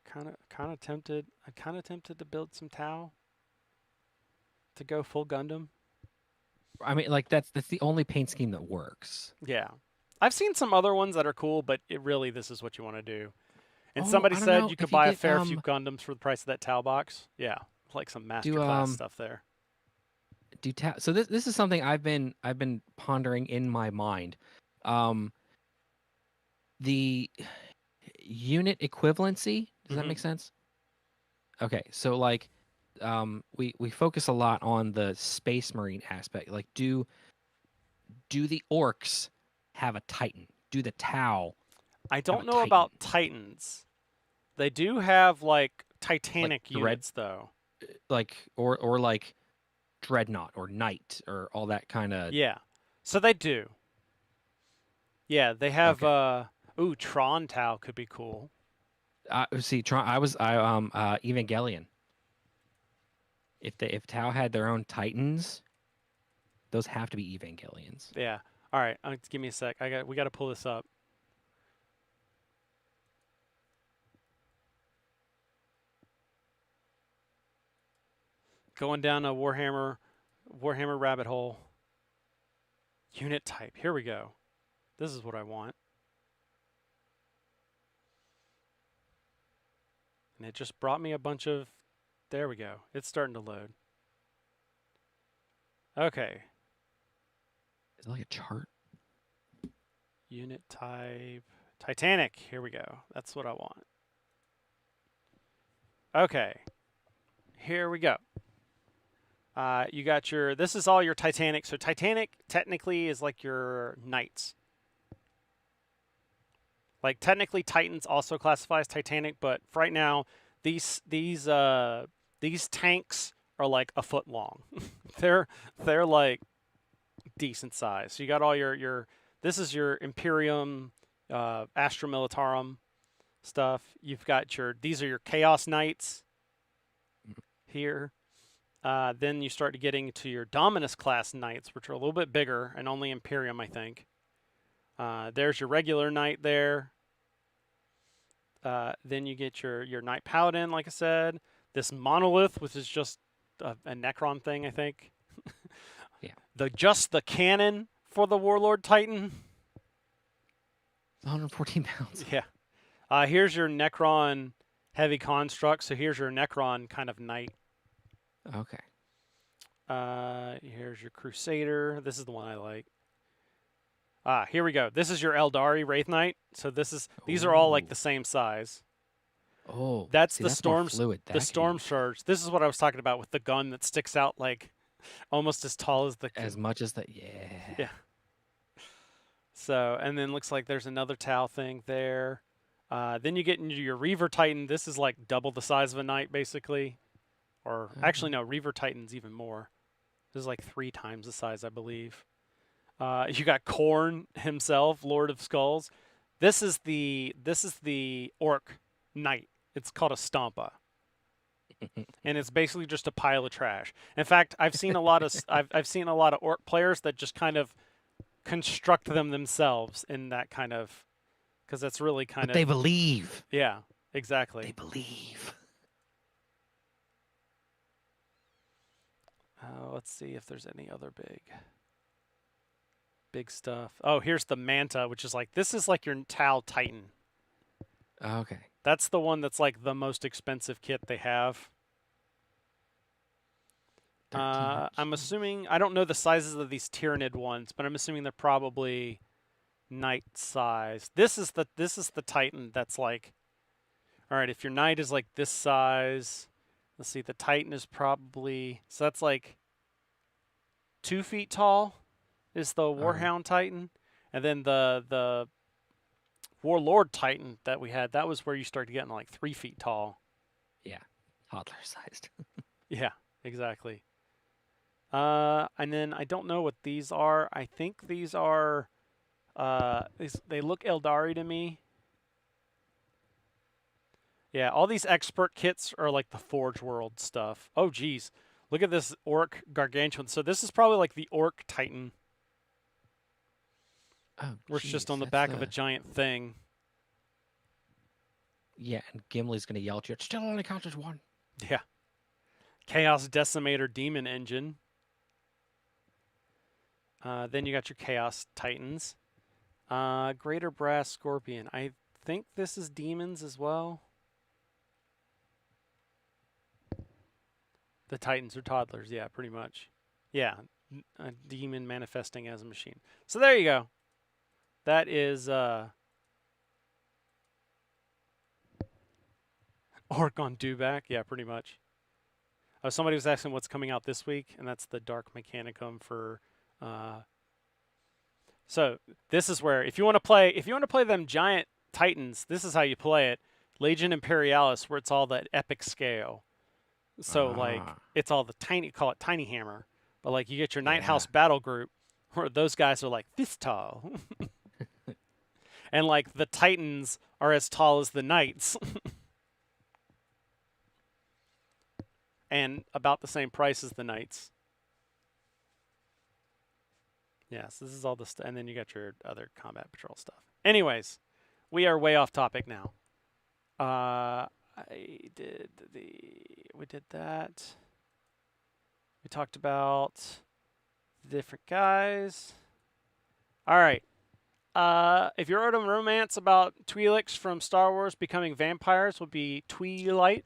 Kind of tempted. I'm kind of tempted to build some Tau. To go full Gundam. I mean, like that's the only paint scheme that works. Yeah, I've seen some other ones that are cool, but this is what you want to do. And Oh, somebody I don't said know. you could If you buy a get, fair few Gundams for the price of that Tau box. Yeah, like some masterclass stuff there. So this is something I've been pondering in my mind. The unit equivalency, does that make sense? Okay, so like we focus a lot on the Space Marine aspect. Like do the orcs have a Titan? Do the Tau I don't a know Titan? about Titans. They do have like Titanic Like units though. Like or like Dreadnought or Knight or all that kind of. Yeah. So they do. Yeah, they have Tron Tau could be cool. See, Evangelion. If Tau had their own Titans, those have to be Evangelions. Yeah. All right, give me a sec. We got to pull this up. Going down a Warhammer rabbit hole. Unit type. Here we go. This is what I want. And it just brought me a bunch of... There we go. It's starting to load. Okay. Is it like a chart? Unit type. Titanic. Here we go. That's what I want. Okay. Here we go. You got your... This is all your Titanic. So Titanic technically is like your knights. Like technically Titans also classifies Titanic, but for right now these tanks are like a foot long. they're like decent size. So you got all your this is your Imperium, Astra Militarum stuff. You've got these are your Chaos Knights here. Then you start getting to your Dominus class knights, which are a little bit bigger and only Imperium, I think. There's your regular knight there. Then you get your Knight Paladin, like I said. This Monolith, which is just a Necron thing, I think. Yeah. The cannon for the Warlord Titan. 114 pounds. Yeah. Here's your Necron heavy construct. So here's your Necron kind of knight. Okay. Here's your Crusader. This is the one I like. Here we go. This is your Eldari Wraith Knight. So these are all like the same size. Oh, that's see, the that's more Storm fluid. the Storm Surge. This is what I was talking about with the gun that sticks out like almost as tall as the as much as the Yeah. So, and then looks like there's another Tau thing there. Then you get into your Reaver Titan. This is like double the size of a knight basically. Or actually no, Reaver Titan's even more. This is like 3 times the size, I believe. You got Khorne himself, Lord of Skulls. This is the Orc Knight. It's called a Stompa, and it's basically just a pile of trash. In fact, I've seen a lot of I've seen a lot of Orc players that just kind of construct them themselves in that kind of, because that's really kind but of they believe. Yeah, exactly. They believe. Let's see if there's any other big stuff. Oh, here's the Manta, which is like, this is like your Tau Titan. Okay. That's the one that's like the most expensive kit they have. I'm assuming, I don't know the sizes of these Tyrannid ones, but I'm assuming they're probably knight size. This is the Titan that's like, all right, if your knight is like this size, let's see, the Titan is probably, so that's like 2 feet tall is the Warhound Titan. And then the Warlord Titan that we had, that was where you start getting like 3 feet tall. Yeah, toddler sized. Yeah, exactly. And then I don't know what these are. I think these are, they look Eldari to me. Yeah, all these expert kits are like the Forge World stuff. Oh, geez. Look at this Orc Gargantuan. So this is probably like the Orc Titan. Oh, Where it's just on the back of a giant thing. Yeah, and Gimli's going to yell at you, it still only counts as 1. Yeah. Chaos Decimator Demon Engine. Then you got your Chaos Titans. Greater Brass Scorpion. I think this is demons as well. The Titans are toddlers, yeah, pretty much. Yeah, a demon manifesting as a machine. So there you go. That is Orc on Dewback, yeah, pretty much. Somebody was asking what's coming out this week, and that's the Dark Mechanicum for. So this is where if you want to play them giant Titans, this is how you play it. Legion Imperialis, where it's all that epic scale. So like it's all the tiny, call it Tiny Hammer, but like you get your Night House battle group, where those guys are like this tall, and like the Titans are as tall as the Knights. And about the same price as the Knights. Yes, this is all the stuff. And then you got your other combat patrol stuff. Anyways, we are way off topic now. We did that. We talked about the different guys. All right. if you're a romance about Twi'leks from Star Wars becoming vampires, would be Twi'light.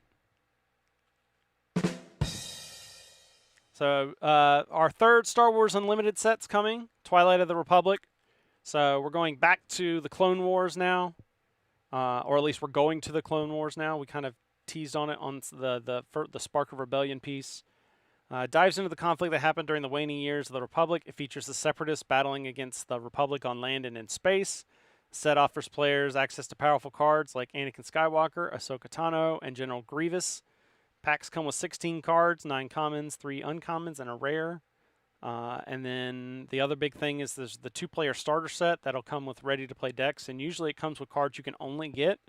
So our third Star Wars Unlimited set's coming, Twilight of the Republic. So we're going back to the Clone Wars now, or at least we're going to the Clone Wars now. We kind of teased on it on the Spark of Rebellion piece. Dives into the conflict that happened during the waning years of the Republic. It features the Separatists battling against the Republic on land and in space. The set offers players access to powerful cards like Anakin Skywalker, Ahsoka Tano, and General Grievous. Packs come with 16 cards, 9 commons, 3 uncommons, and a rare. And then the other big thing is there's the 2-player starter set that'll come with ready-to-play decks, and usually it comes with cards you can only get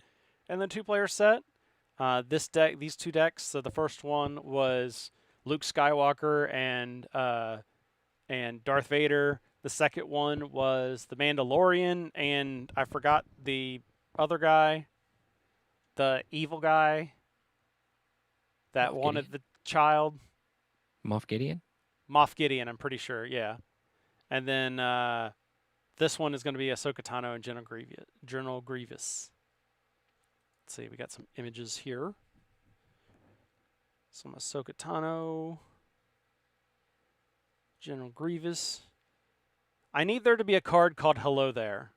in the 2-player set. These 2 decks. So the first one was Luke Skywalker and Darth Vader. The second one was the Mandalorian, and I forgot the other guy, the evil guy that Moff wanted Gideon? the child. Moff Gideon? Moff Gideon, I'm pretty sure, yeah. And then this one is going to be Ahsoka Tano and General Grievous. Let's see, we got some images here. Some Ahsoka Tano, General Grievous. I need there to be a card called Hello There.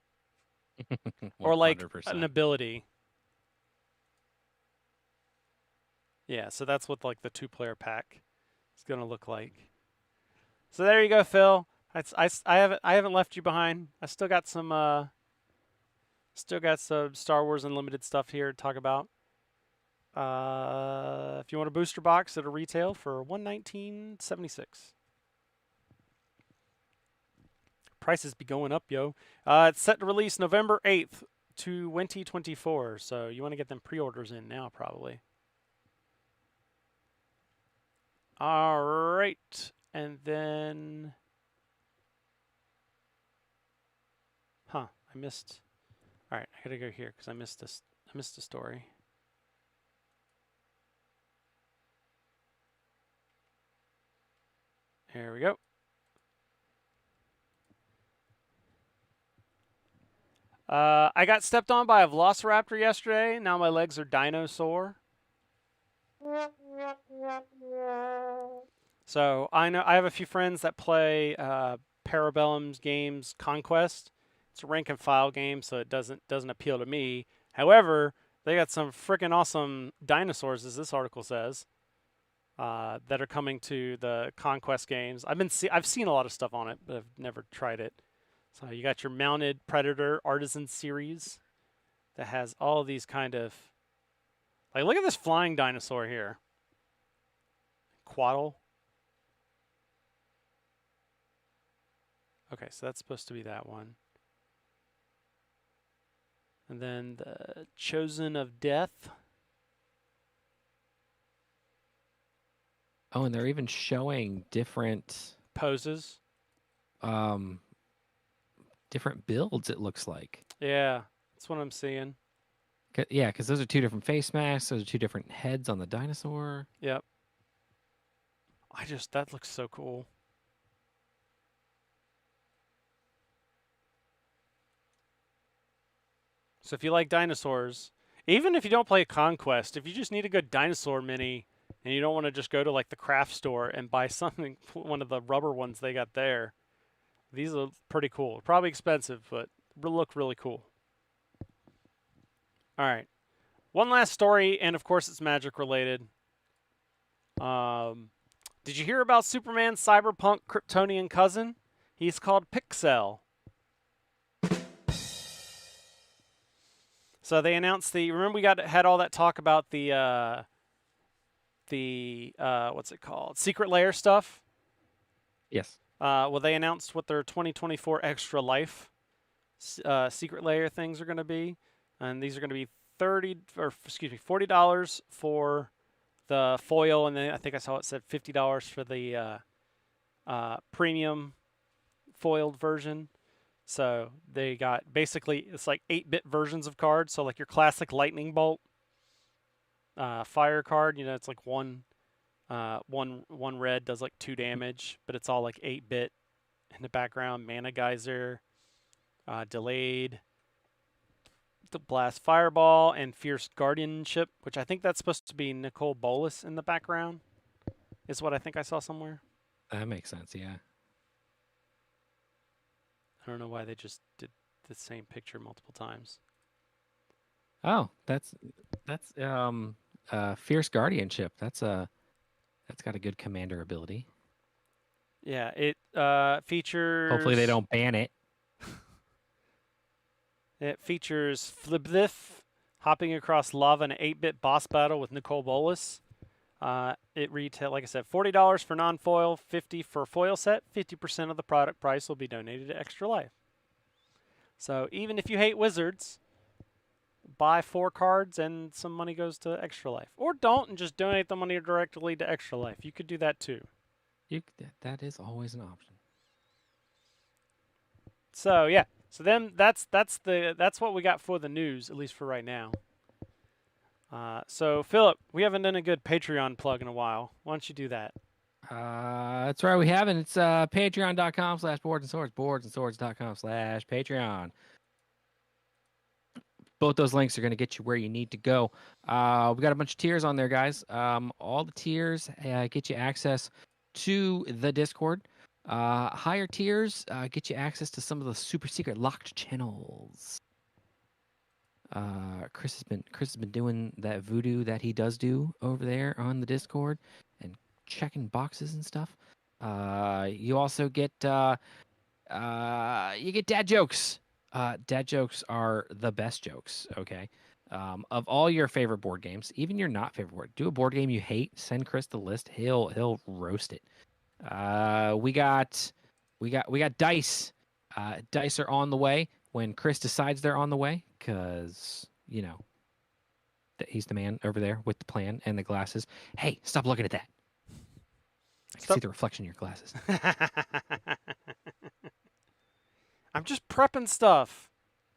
Or like 100%. an ability. Yeah, so that's what like the 2-player pack is going to look like. So there you go, Phil. I haven't left you behind. I still got some Star Wars Unlimited stuff here to talk about. If you want a booster box, it'll retail for $119.76. Prices be going up, yo. It's set to release November 8th, 2024. So you want to get them pre-orders in now, probably. All right, and then, I missed. All right, I gotta go here because I missed this. I missed a story. There we go. I got stepped on by a velociraptor yesterday. Now my legs are dinosaur. So I have a few friends that play Parabellum's games Conquest. It's a rank and file game, so it doesn't appeal to me. However, they got some freaking awesome dinosaurs, as this article says, that are coming to the Conquest games. I've seen a lot of stuff on it, but I've never tried it. So you got your Mounted Predator Artisan series that has all these kind of, like, look at this flying dinosaur here. Quaddle. Okay, so that's supposed to be that one. And then the Chosen of Death. Oh, and they're even showing different Poses. different builds, it looks like. Yeah, that's what I'm seeing. Yeah, because those are 2 different face masks. Those are 2 different heads on the dinosaur. Yep. That looks so cool. So if you like dinosaurs, even if you don't play Conquest, if you just need a good dinosaur mini and you don't want to just go to like the craft store and buy something, one of the rubber ones they got there, these are pretty cool. Probably expensive, but look really cool. All right. One last story, and of course it's Magic related. Did you hear about Superman's cyberpunk Kryptonian cousin? He's called Pixel. So they announced remember we had all that talk about the what's it called? Secret Lair stuff? Yes. Well, they announced what their 2024 Extra Life Secret Lair things are going to be, and these are going to be $40 for the foil, and then I think I saw it said $50 for the premium foiled version. So they got basically it's like 8-bit versions of cards. So like your classic lightning bolt fire card, it's like one red does like 2 damage, but it's all like 8-bit in the background. Mana Geyser, Delayed the Blast Fireball and Fierce Guardianship, which I think that's supposed to be Nicole Bolas in the background, is what I think I saw somewhere. That makes sense. Yeah. I don't know why they just did the same picture multiple times. Oh, that's Fierce Guardianship. That's got a good commander ability. Yeah, it features. Hopefully they don't ban it. It features Fliblith hopping across lava in an 8-bit boss battle with Nicole Bolas. It retail, like I said, $40 for non-foil, $50 for foil set. 50% of the product price will be donated to Extra Life. So even if you hate wizards, buy 4 cards and some money goes to Extra Life. Or don't and just donate the money directly to Extra Life. You could do that too. That is always an option. So yeah. So then that's what we got for the news, at least for right now. So Philip, we haven't done a good Patreon plug in a while. Why don't you do that? That's right, we haven't. It's patreon.com/boardsandswords, boardsandswords.com/Patreon. Both those links are going to get you where you need to go. We got a bunch of tiers on there, guys. All the tiers get you access to the Discord. Higher tiers get you access to some of the super secret locked channels. Chris has been doing that voodoo that he does do over there on the Discord and checking boxes and stuff. You also get dad jokes. Dad jokes are the best jokes. Okay. Of all your favorite board games, even your not favorite board, do a board game you hate. Send Chris the list. He'll roast it. We got dice. Dice are on the way when Chris decides they're on the way, because he's the man over there with the plan and the glasses. Hey, stop looking at that. I can see the reflection in your glasses. I'm just prepping stuff.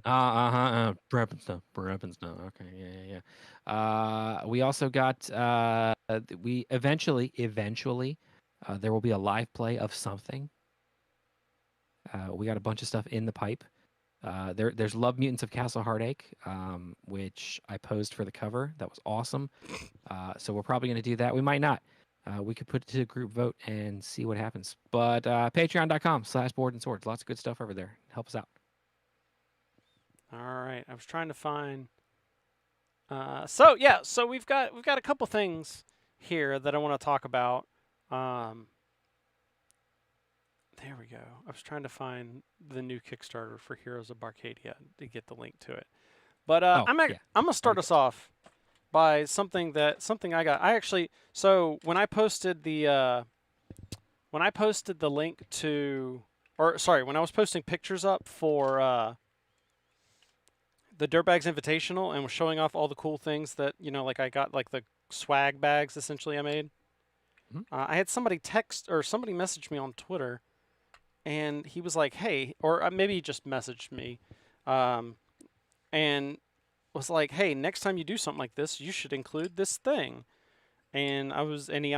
Prepping stuff. Okay, yeah. We also got we eventually there will be a live play of something. We got a bunch of stuff in the pipe. There's Love Mutants of Castle Heartache, which I posed for the cover. That was awesome. So we're probably going to do that. We might not. We could put it to a group vote and see what happens. But patreon.com/boardandswords. Lots of good stuff over there. Help us out. All right. I was trying to find. So we've got a couple things here that I want to talk about. There we go. I was trying to find the new Kickstarter for Heroes of Barcadia to get the link to it. But I'm gonna start us off by something I got. When I posted the link to, when I was posting pictures up for the Dirtbags Invitational and was showing off all the cool things that I got, like the swag bags essentially I made. Mm-hmm. I had somebody message me on Twitter, and he was like, "Hey," or maybe he just messaged me, and was like, "Hey, next time you do something like this, you should include this thing." And he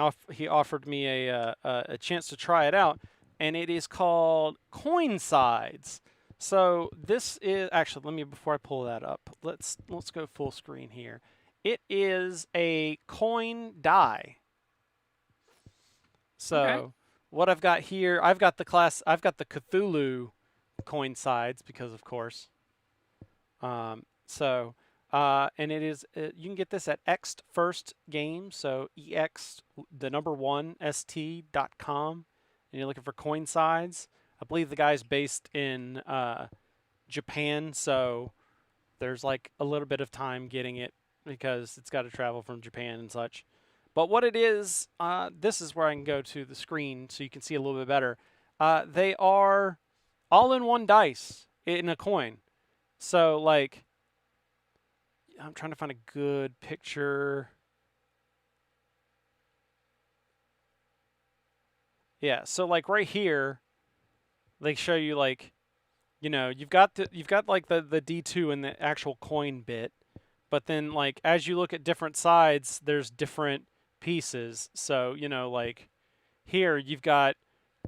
offered me a chance to try it out, and it is called Coincides. So this is actually, before I pull that up, let's go full screen here. It is a coin die. So okay. What I've got here, I've got the Cthulhu Coincides, because of course. And it is you can get this at Ext First Games, so EX1ST.com, and you're looking for Coincides. I believe the guy's based in Japan, so there's like a little bit of time getting it because it's got to travel from Japan and such. But what it is, this is where I can go to the screen so you can see a little bit better. They are all-in-one dice in a coin. So, like, I'm trying to find a good picture. Yeah, so like right here, they show you like, you've got like the D2 and the actual coin bit, but then like as you look at different sides, there's different pieces. So, like here you've got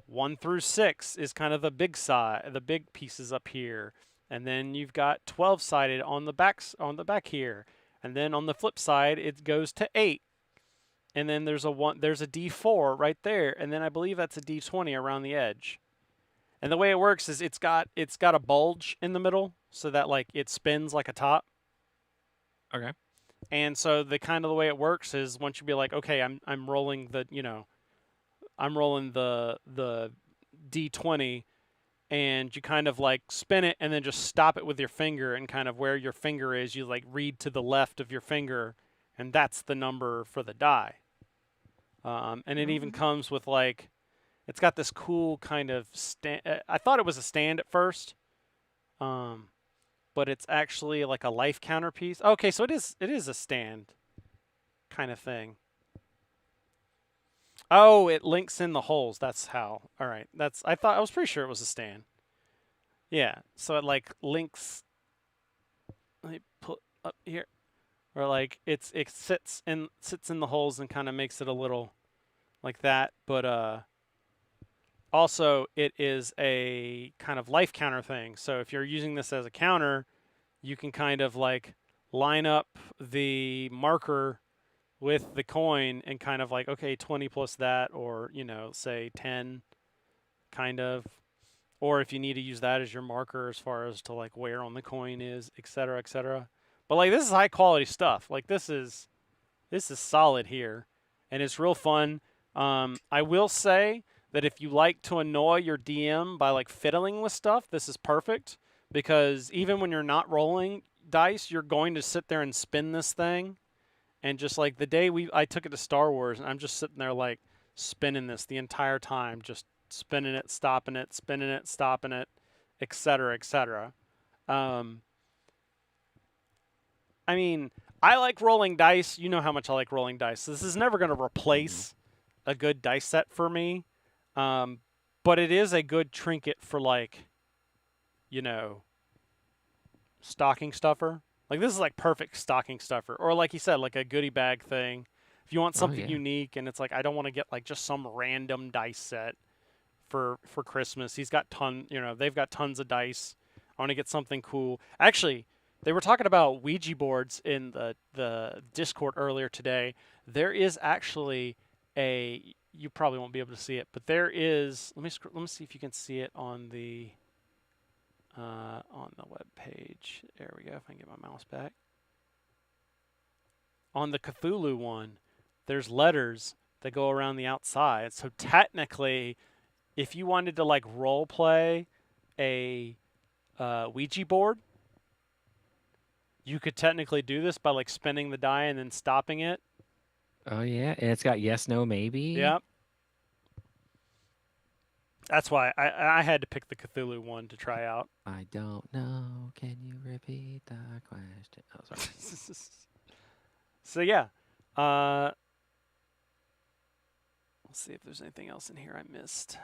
1 through 6 is kind of the big side, the big pieces up here. And then you've got 12-sided on the back here. And then on the flip side, it goes to 8. And then there's a D4 right there, and then I believe that's a D20 around the edge. And the way it works is it's got a bulge in the middle so that like it spins like a top. Okay. And so the way it works is once you be like, okay, I'm rolling the D20, and you kind of like spin it and then just stop it with your finger, and kind of where your finger is, you like read to the left of your finger, and that's the number for the die. And it even comes with like, it's got this cool kind of stand. I thought it was a stand at first, but it's actually like a life counter piece. Okay, so it is a stand kind of thing. Oh, it links in the holes. That's how. All right. I was pretty sure it was a stand. Yeah. So it like links. Let me put up here. Or like it sits in the holes and kind of makes it a little like that, but also it is a kind of life counter thing. So if you're using this as a counter, you can kind of like line up the marker with the coin and kind of like, okay, 20 plus that, or say 10 kind of, or if you need to use that as your marker as far as to like where on the coin is, etc., etc. But like, this is high quality stuff. Like this is solid here, and it's real fun. I will say that if you like to annoy your DM by like fiddling with stuff, this is perfect, because even when you're not rolling dice, you're going to sit there and spin this thing. And just like the day I took it to Star Wars, and I'm just sitting there like spinning this the entire time, just spinning it, stopping it, spinning it, stopping it, etc., etc. I mean, I like rolling dice. You know how much I like rolling dice. This is never going to replace a good dice set for me, but it is a good trinket for like, stocking stuffer. Like this is like perfect stocking stuffer, or like you said, like a goodie bag thing. If you want something unique, and it's like I don't want to get like just some random dice set for Christmas. They've got tons of dice. I want to get something cool. Actually, they were talking about Ouija boards in the Discord earlier today. There is actually you probably won't be able to see it, but there is. Let me see if you can see it on the web page. There we go. If I can get my mouse back. On the Cthulhu one, there's letters that go around the outside. So technically, if you wanted to like role play a Ouija board, you could technically do this by like spinning the die and then stopping it. Oh yeah, and it's got yes, no, maybe. Yep. That's why I had to pick the Cthulhu one to try out. I don't know. Can you repeat the question? Oh, sorry. So yeah. Let's see if there's anything else in here I missed.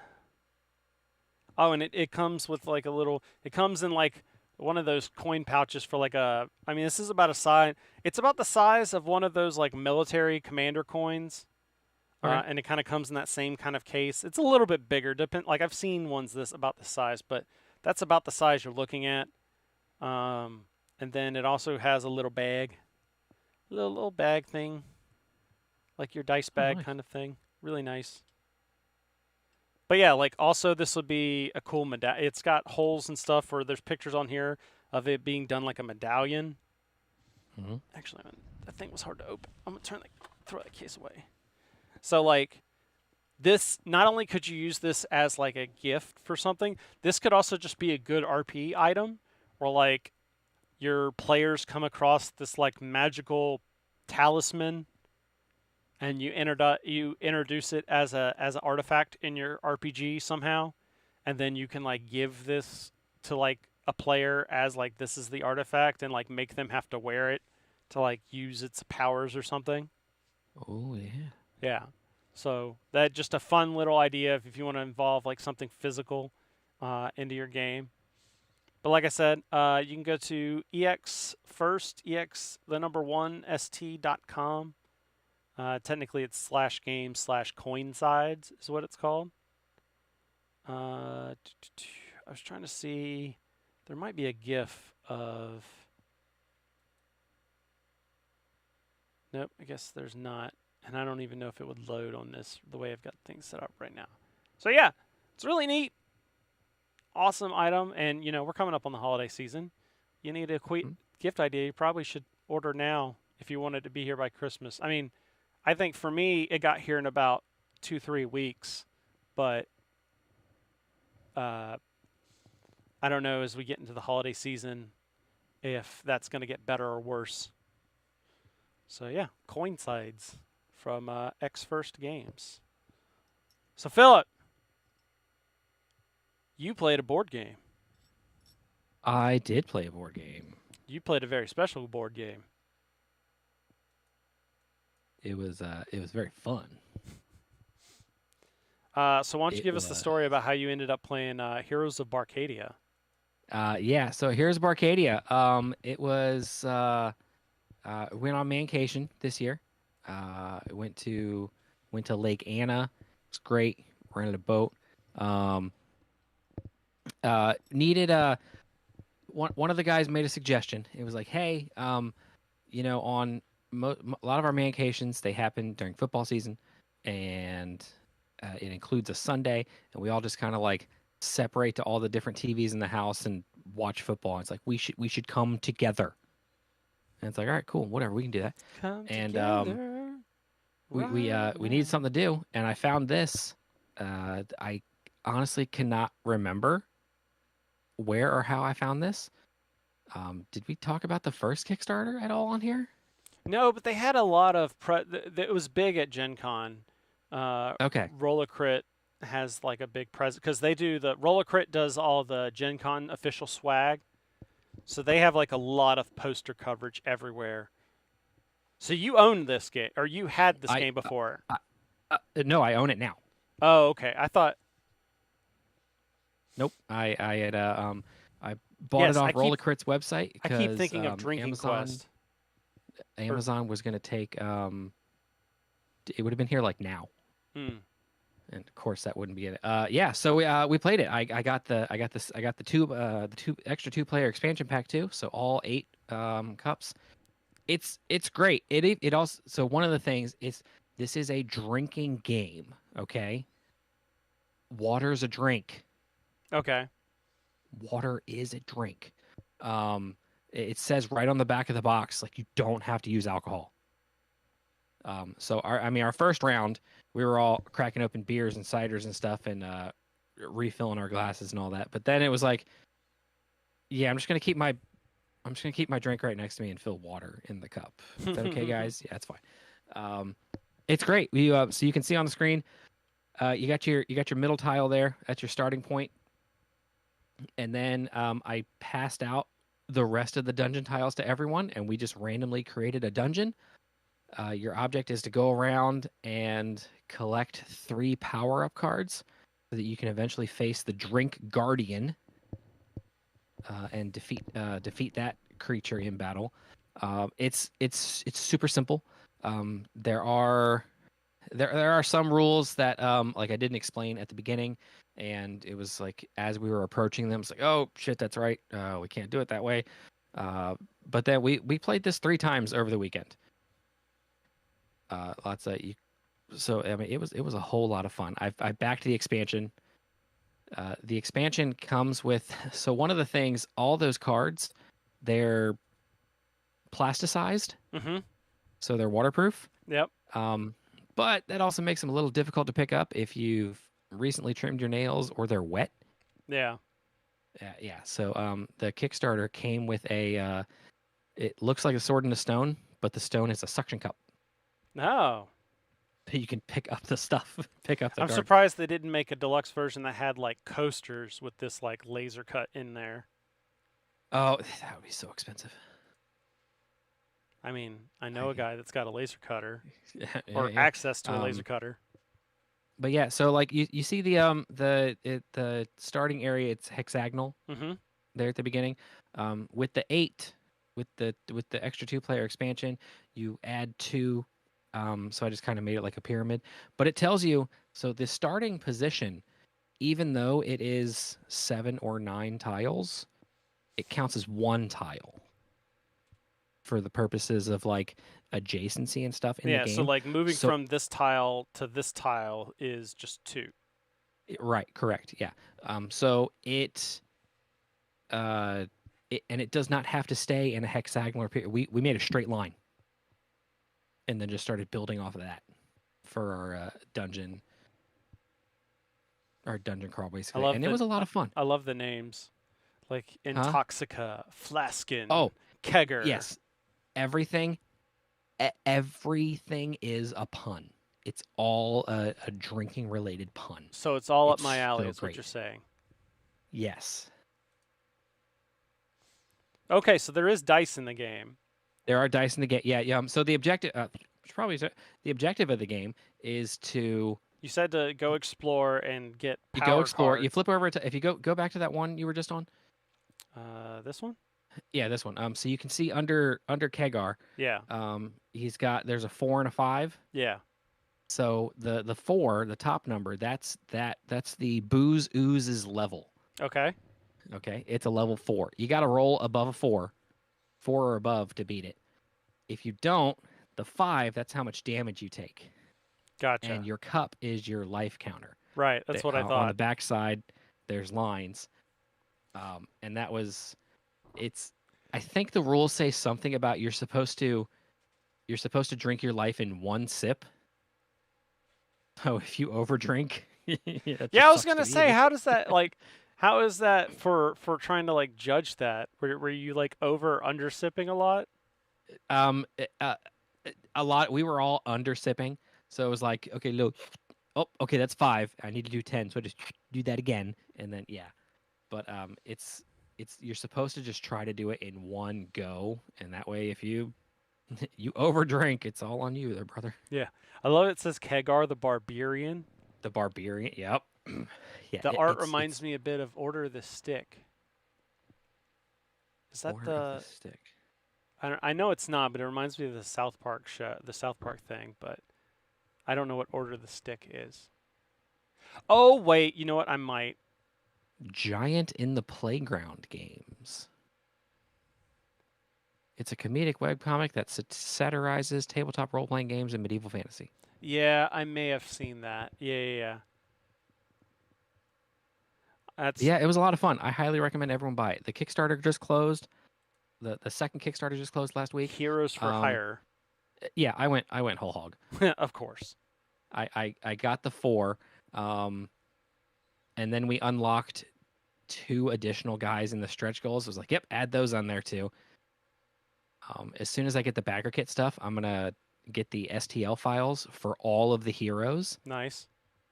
Oh, and it comes with like it comes in like one of those coin pouches for like this is about it's about the size of one of those like military commander coins. Okay. And it kind of comes in that same kind of case. It's a little bit bigger. Like I've seen ones about the size, but that's about the size you're looking at. And then it also has a little bag, little bag thing, like your dice bag nice. kind of thing. Really nice. But yeah, like also this would be a cool medallion. It's got holes and stuff, or there's pictures on here of it being done like a medallion. Mm-hmm. Actually, that thing was hard to open. I'm gonna throw that case away. So like this, not only could you use this as like a gift for something, this could also just be a good RP item, or like your players come across this like magical talisman, and you introduce it as an artifact in your RPG somehow, and then you can like give this to like a player as like this is the artifact, and like make them have to wear it to like use its powers or something. Oh yeah. Yeah, so that just a fun little idea if you want to involve like something physical into your game. But like I said, you can go to st.com. Technically, it's /game/coinsides is what it's called. I was trying to see. There might be a GIF of. Nope, I guess there's not. And I don't even know if it would load on this the way I've got things set up right now. So yeah, it's really neat. Awesome item. And, you know, we're coming up on the holiday season. You need a gift idea. You probably should order now if you want it to be here by Christmas. I mean, I think for me, it got here in about 2-3 weeks. But I don't know as we get into the holiday season if that's going to get better or worse. So yeah, Coincides from X First Games. So Philip, you played a board game. I did play a board game. You played a very special board game. It was very fun. So why don't you give us the story about how you ended up playing Heroes of Barcadia? Yeah, so here's Barcadia. It was went on mancation this year. Went to Lake Anna. It's great. Rented a boat. Needed one of the guys made a suggestion. It was like, hey, you know, on a lot of our mancations, they happen during football season, and it includes a Sunday, and we all just kind of like separate to all the different TVs in the house and watch football. And it's like we should come together. And it's like, all right, cool, whatever, we can do that. Come and together, we needed something to do, and I found this. I honestly cannot remember where or how I found this. Did we talk about the first Kickstarter at all on here? No, but they had a lot of it was big at Gen Con. Okay. Rollercrit has like a big presence because they do Rollercrit does all the Gen Con official swag. So they have like a lot of poster coverage everywhere. So you own this game, or you had this game before? No, I own it now. Oh, okay. I thought. Nope. I had I bought it off Rollercrit's website. I keep thinking of Drinking Quest. Amazon was going to take. It would have been here like now. And of course that wouldn't be it. Yeah, so we played it. I got the two extra 2-player expansion pack too. So all 8 cups. It's great. It also, so one of the things is this is a drinking game. Okay. Water's a drink. Okay. Water is a drink. It says right on the back of the box, like, you don't have to use alcohol. So our first round, we were all cracking open beers and ciders and stuff and refilling our glasses and all that. But then it was like, yeah, I'm just gonna keep my drink right next to me and fill water in the cup. Is that okay, guys? Yeah, it's fine. It's great. So you can see on the screen, you got your middle tile there. That's your starting point. And then I passed out the rest of the dungeon tiles to everyone, and we just randomly created a dungeon. Your object is to go around and collect 3 power-up cards so that you can eventually face the Drink Guardian and defeat that creature in battle. It's super simple. There are some rules that like I didn't explain at the beginning, and it was like as we were approaching them, it's like, oh shit, that's right, we can't do it that way. But then we played this 3 times over the weekend. So I mean, it was a whole lot of fun. I backed the expansion. The expansion comes with, so one of the things, all those cards, they're plasticized, so they're waterproof. Yep. But that also makes them a little difficult to pick up if you've recently trimmed your nails or they're wet. Yeah. Yeah. So the Kickstarter came with a, it looks like a sword and a stone, but the stone is a suction cup. Oh. You can pick up the stuff. I'm I'm surprised they didn't make a deluxe version that had like coasters with this like laser cut in there. Oh, that would be so expensive. I mean, I know a guy that's got a laser cutter or access to a laser cutter. But yeah, so like you see the starting area, it's hexagonal there at the beginning. With the 8, with the extra 2-player expansion, you add 2. So I just kind of made it like a pyramid. But it tells you, so the starting position, even though it is 7 or 9 tiles, it counts as one tile for the purposes of like adjacency and stuff in the game. So like moving So- from this tile to this tile is just 2. Right, correct. Yeah. So and it does not have to stay in a hexagonal period. We made a straight line, and then just started building off of that for our dungeon crawl basically, and it was a lot of fun. I love the names, like Intoxica, Flaskin, Kegger. Yes, everything is a pun. It's all a drinking related pun. So it's all It's up my alley, so is great. what you're saying. Yes, Okay, so there is dice in the game. there are dice in the game. Yeah. So the objective, the objective of the game is to You said to go explore and get you power go explore. cards. You flip over to if you go back to that one you were just on. This one? Yeah, this one. So you can see under Kegar, Yeah. there's a 4 and a 5. Yeah. So the 4, the top number, that's the Booze Ooze's level. Okay. Okay, it's a level 4. You got to roll above a 4 or above to beat it. If you don't, the 5, that's how much damage you take, Gotcha. and your cup is your life counter. Right. That's what I On the thought. back side, there's lines, and I think the rules say something about you're supposed to drink your life in one sip. So if you overdrink, Yeah, I was gonna say, how does that like? How is that for trying to like judge that? Were you like over or under sipping a lot? A lot. We were all under sipping, so it was like, okay, look, oh, okay, that's 5. I need to do 10, so I just do that again, and then yeah. But it's you're supposed to just try to do it in one go, and that way, if you overdrink, it's all on you, there, brother. I love it says Kegar the Barbarian. The barbarian, yep. Yeah. The art reminds me a bit of Order of the Stick. Is that the? Stick? I know it's not, but it reminds me of the South Park show, the South Park thing. But I don't know what Order of the Stick is. Oh wait, you know what? I might. Giant in the Playground games. It's a comedic webcomic that satirizes tabletop role-playing games and medieval fantasy. Yeah, I may have seen that. Yeah. That's Yeah, it was a lot of fun. I highly recommend everyone buy it. The Kickstarter just closed. The second Kickstarter just closed last week. Heroes for Hire. Yeah, I went whole hog. Of course. I got the 4, and then we unlocked 2 additional guys in the stretch goals. I was like, yep, add those on there too. As soon as I get the backer kit stuff, I'm gonna get the STL files for all of the heroes. Nice.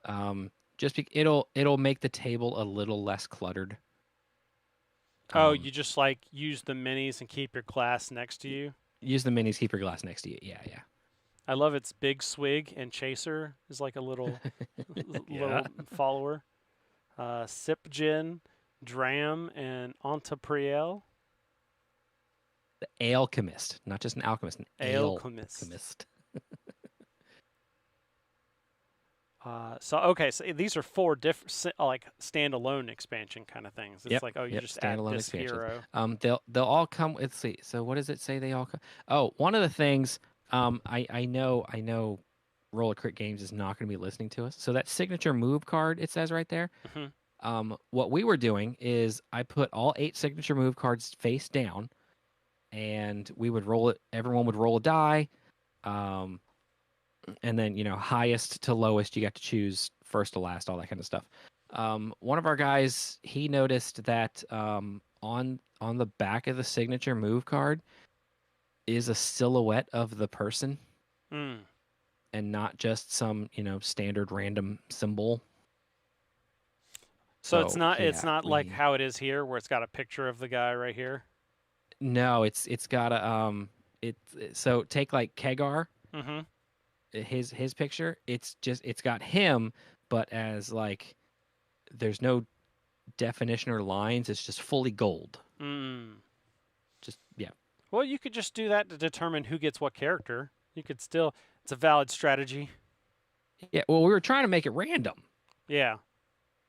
It'll make the table a little less cluttered. You just like use the minis and keep your class next to you. Use the minis, keep your glass next to you. Yeah. I love its Big Swig and Chaser is like a little little follower. Sip Gin, Dram, and Ontapriel. The alchemist, not just an alchemist, an Alchemist. alchemist. So these are 4 different like standalone expansion kind of things. It's like you just add standalone this expansions. hero. They'll all come. Let's see. So what does it say? They all come. Oh, one of the things. I know. Roller Crit Games is not going to be listening to us. So that signature move card it says right there. Mhm. What we were doing is I put all 8 signature move cards face down, and we would roll it. Everyone would roll a die. And then, highest to lowest, you got to choose first to last, all that kind of stuff. One of our guys, he noticed that on the back of the signature move card is a silhouette of the person and not just some, standard random symbol. So it's not like how it is here where it's got a picture of the guy right here. No, it's got a so take like Kegar. Mm-hmm. His picture, it's got him, but as like there's no definition or lines, it's just fully gold. Just Well, you could just do that to determine who gets what character. It's a valid strategy. Yeah, well, we were trying to make it random. Yeah.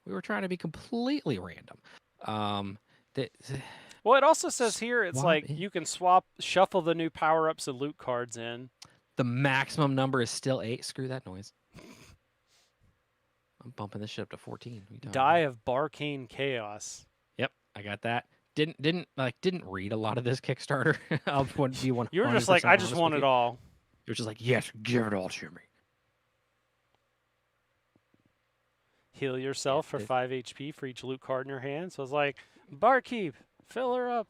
We were trying to be completely random. Well, it also says here it's Swap like in. you can shuffle the new power-ups and loot cards in. The maximum number is still 8. Screw that noise. I'm bumping this shit up to 14. What are you talking Die about? of Barcane Chaos. Yep, I got that. Didn't read a lot of this Kickstarter. I'll be one. You were just like, I just want it all. You're just like, yes, give it all to me. Heal yourself for it- 5 HP for each loot card in your hand. So it's like, Barkeep, fill her up.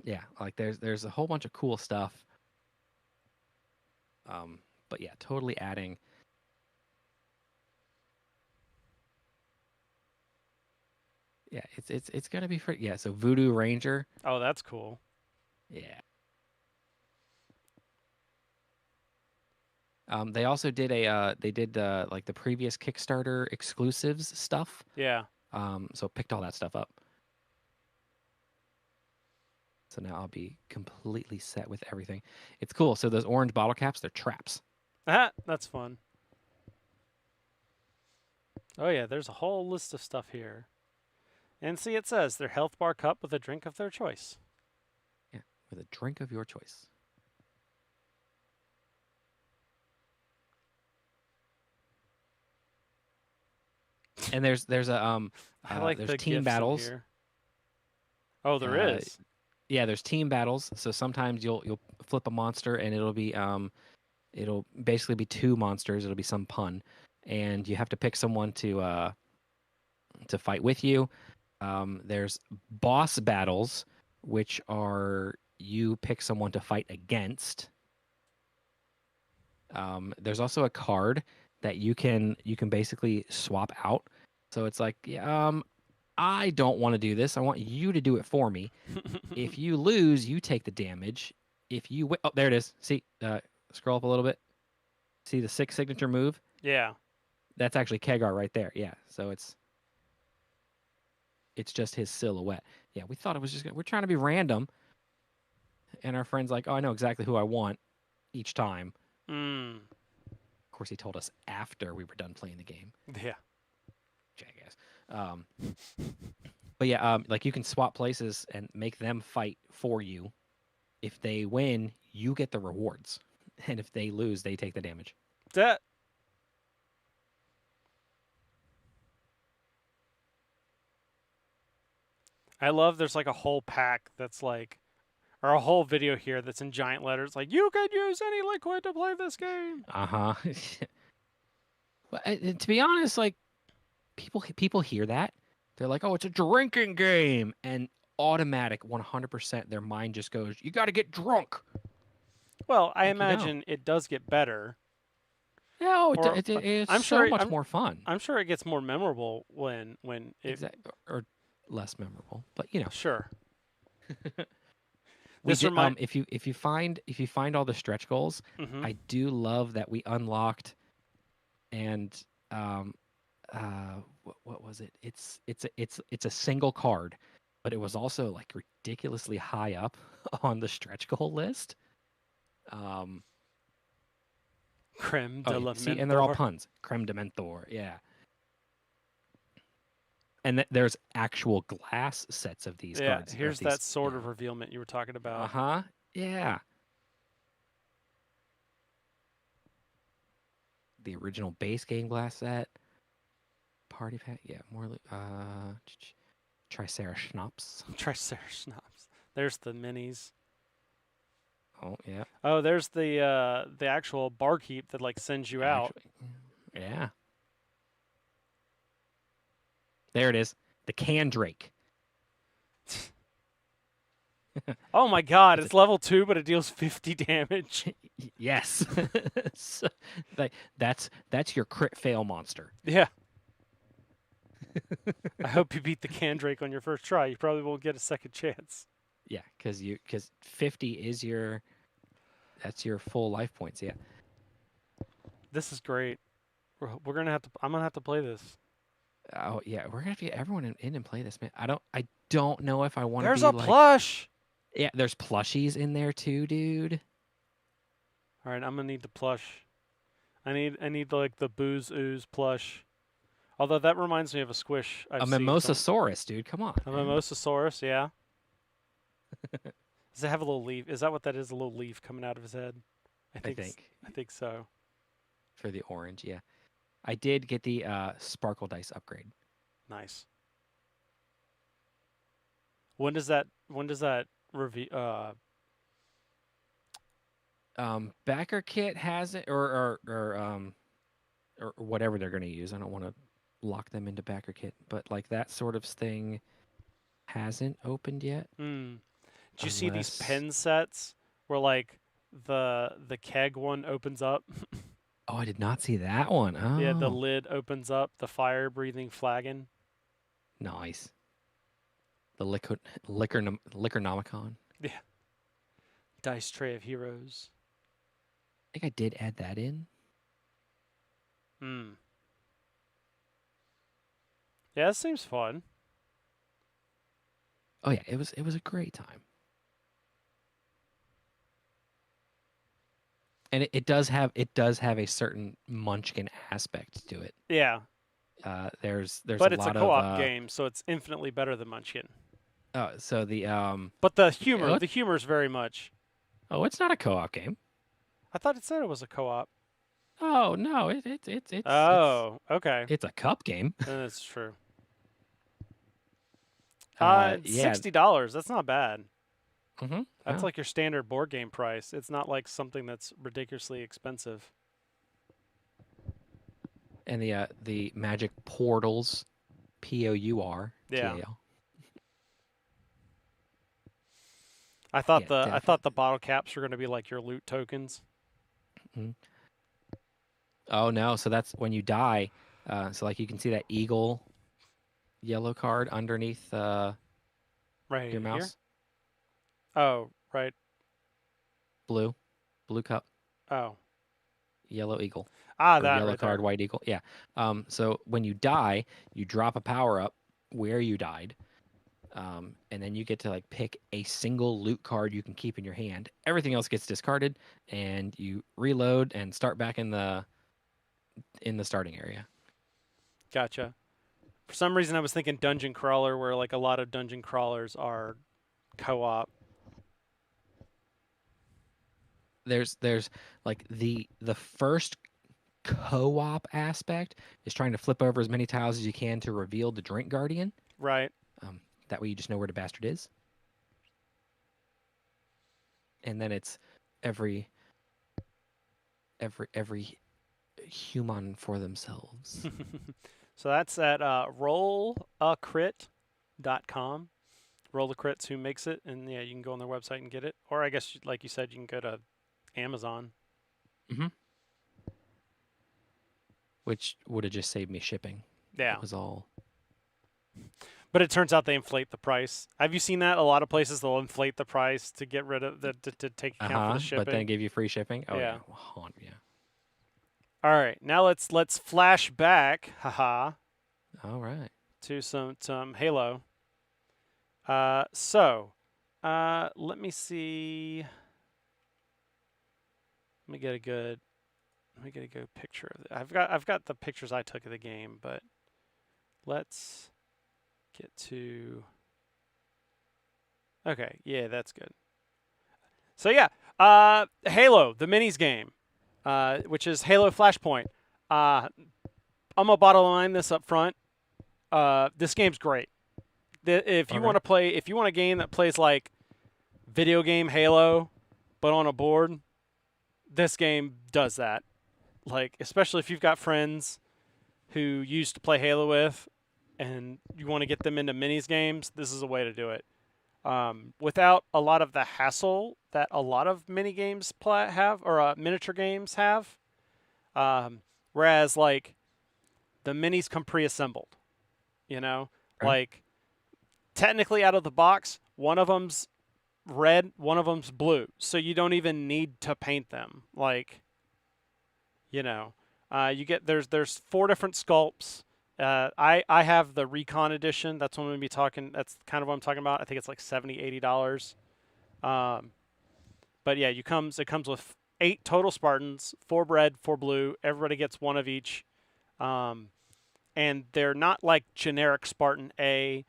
Yeah, like there's a whole bunch of cool stuff. But yeah, totally adding. Yeah, it's gonna be pretty. Yeah, so Voodoo Ranger. Oh, that's cool. Yeah. They also did like the previous Kickstarter exclusives stuff. Yeah. So picked all that stuff up. So now I'll be completely set with everything. It's cool. So those orange bottle caps, they're traps. That's fun. Oh, yeah, there's a whole list of stuff here. And see, it says their health bar cup with a drink of their choice. Yeah, with a drink of your choice. And there's a I like there's the team gifts in battles. here. Oh, there is. Yeah, there's team battles. So sometimes you'll flip a monster and it'll basically be 2 monsters. It'll be some pun, and you have to pick someone to fight with you. There's boss battles, which are you pick someone to fight against. There's also a card that you can basically swap out. So it's like, I don't want to do this. I want you to do it for me. If you lose, you take the damage. If you win, oh, there it is. See, scroll up a little bit. See the 6 signature move? Yeah. That's actually Kegar right there. Yeah. So it's just his silhouette. Yeah, we thought it was just we're trying to be random. And our friend's like, oh, I know exactly who I want each time. Mm. Of course, he told us after we were done playing the game. Yeah. Jackass. But yeah, like you can swap places and make them fight for you. If they win, you get the rewards. And if they lose, they take the damage. That. I love there's like a whole pack that's like, or a whole video here that's in giant letters like, you could use any liquid to play this game. Uh-huh. Well, to be honest, like people hear that. They're like, oh, it's a drinking game. And automatic 100% their mind just goes, you got to get drunk. Well, I Like, you don't. imagine it does get better. No, Or- it's I'm so sure- much I'm- more fun. I'm sure it gets more memorable when it. Or less memorable, but you know. Sure. We This did, remind- if you find all the stretch goals, Mhm. I do love that we unlocked, and what was it? It's a single card, but it was also like ridiculously high up on the stretch goal list. Creme Oh, de yeah, la see, and they're all Mentor. puns. Creme de mentor, yeah. And there's actual glass sets of these Yeah, cards. here's that sword of revealment you were talking about. Uh-huh. Yeah. The original base game glass set. Party pack. Yeah, more Tricera Schnapps. Triceratops. There's the minis. Oh, yeah. Oh, there's the actual barkeep that like sends you out. Yeah. There it is. The Candrake. Oh my god, It's it's level 2, but it deals 50 damage. Yes. So, that's your crit fail monster. Yeah. I hope you beat the Candrake on your first try. You probably won't get a second chance. Yeah, because 50 is that's your full life points. Yeah. This is great. We're gonna have to. I'm gonna have to play this. Oh yeah, we're gonna have to get everyone in and play this, man. I don't know if I want to. There's be a like, plush. Yeah, there's plushies in there too, dude. All right, I'm gonna need the plush. I need like the Booze Ooze plush. Although that reminds me of a squish. A Mimosasaurus, dude. Come on. A man. Mimosasaurus, yeah. Does it have a little leaf? Is that what that is? A little leaf coming out of his head? I s- think I think so. for the orange, yeah. I did get the sparkle dice upgrade. Nice. When does that review? Backer kit has it, or whatever they're going to use. I don't want to lock them into backer kit, but like that sort of thing hasn't opened yet. Did you see these Unless- pen sets where like the keg one opens up? Oh, I did not see that one. Oh, Yeah, the lid opens up. The fire breathing flagon. nice. The Liquornomicon. Dice tray of heroes. I think I did add that in. Yeah, that seems fun. Oh yeah, it was a great time. And it does have a certain Munchkin aspect to it. Yeah, There's but a it's a lot co-op of game, so it's infinitely better than Munchkin. so the But the what? humor is very much. it's not a co-op game. I thought it said it was a co-op. Oh no, it's Oh, okay. it's a cup game. Then that's true. Yeah. $60. That's not bad. Mm-hmm. That's like your standard board game price. It's not like something that's ridiculously expensive. And the Magic Portals, POUR. Yeah. TAL. I thought Yeah, I thought the bottle caps were going to be like your loot tokens. Oh no, so that's when you die. So like you can see that eagle yellow card underneath Right your here? mouse. Oh, right. Blue cup, Oh. yellow eagle. Ah, Or that yellow right card, there. white eagle. Yeah. So when you die, you drop a power up where you died. And then you get to like pick a single loot card you can keep in your hand. Everything else gets discarded, and you reload and start back in the starting area. Gotcha. For some reason, I was thinking dungeon crawler, where like a lot of dungeon crawlers are co-op. There's like the first co-op aspect is trying to flip over as many tiles as you can to reveal the Drink Guardian. Right. That way you just know where the bastard is. And then it's every human for themselves. So that's at rollacrit.com. Roll the Crits who makes it, and yeah, you can go on their website and get it. Or I guess, like you said, you can go to Amazon. Which would have just saved me shipping. Yeah. That was all. But it turns out they inflate the price. Have you seen that? A lot of places they'll inflate the price to get rid of to take account for the shipping. But then give you free shipping. Oh Yeah. yeah. All right, now let's flash back, haha, All right. to some Halo. Let me see. Let me get a good picture of it. I've got the pictures I took of the game, but let's get to. Okay, yeah, that's good. So yeah, Halo, the minis game, which is Halo Flashpoint. I'm gonna bottom line this up front. This game's great. If you want to play, if you want a game that plays like video game Halo, but on a board, this game does that. Like, especially if you've got friends who used to play Halo with, and you want to get them into minis games, this is a way to do it. Without a lot of the hassle that a lot of mini games have, or miniature games have. Whereas, like, the minis come pre-assembled. You know? Right. Like, technically out of the box, one of them's red, one of them's blue. So you don't even need to paint them. Like, you know, there's 4 different sculpts. I have the Recon edition. That's what I'm going to be talking. That's kind of what I'm talking about. I think it's like $70, $80. But yeah, it comes with 8 total Spartans, 4 red, 4 blue. Everybody gets 1 of each. And they're not like generic Spartan A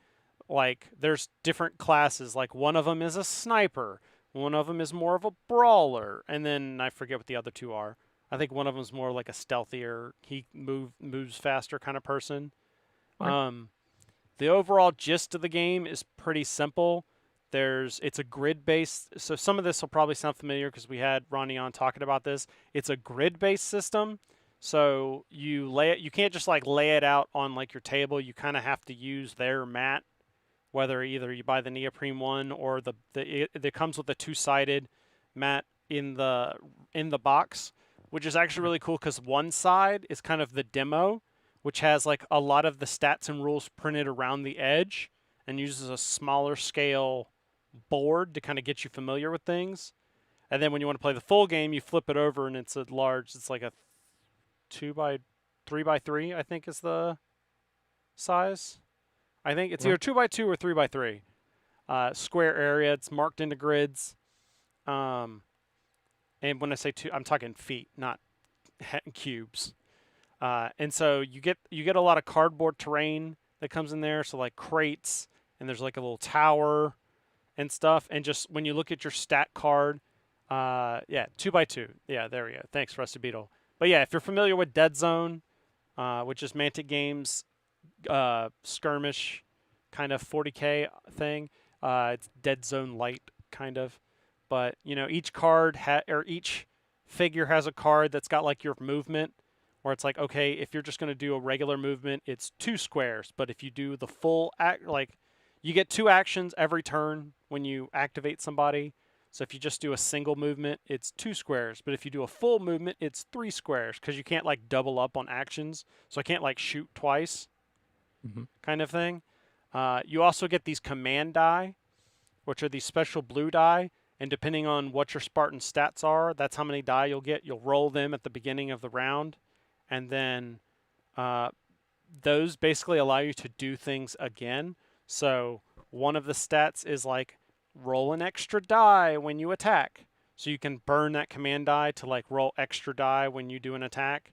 like there's different classes. Like one of them is a sniper, one of them is more of a brawler, and then I forget what the other two are. I think one of them's more like a stealthier, he moves faster kind of person. Okay. The overall gist of the game is pretty simple. It's a grid-based, so some of this will probably sound familiar because we had Ronnie on talking about this. It's a grid-based system, so you can't just like lay it out on like your table. You kind of have to use their mat, whether either you buy the neoprene one or it comes with a two-sided mat in the box, which is actually really cool because one side is kind of the demo, which has like a lot of the stats and rules printed around the edge and uses a smaller scale board to kind of get you familiar with things. And then when you want to play the full game, you flip it over and it's like a 3x3, I think is the size. I think it's either 2x2 or 3x3. Square area, it's marked into grids. And when I say two, I'm talking feet, not cubes. And so you get a lot of cardboard terrain that comes in there. So like crates, and there's like a little tower and stuff. And just when you look at your stat card, 2x2. Yeah, there we go. Thanks, Rusty Beetle. But yeah, if you're familiar with Dead Zone, which is Mantic Games' skirmish kind of 40K thing, it's Dead Zone Light kind of. But each card or each figure has a card that's got like your movement, where it's like, okay, if you're just going to do a regular movement, it's 2 squares. But if you do the full you get 2 actions every turn when you activate somebody. So if you just do a single movement, it's 2 squares. But if you do a full movement, it's 3 squares because you can't like double up on actions. So I can't like shoot twice, kind of thing. You also get these command die, which are these special blue die. And depending on what your Spartan stats are, that's how many die you'll get. You'll roll them at the beginning of the round. And then those basically allow you to do things again. So one of the stats is like roll an extra die when you attack. So you can burn that command die to like roll extra die when you do an attack.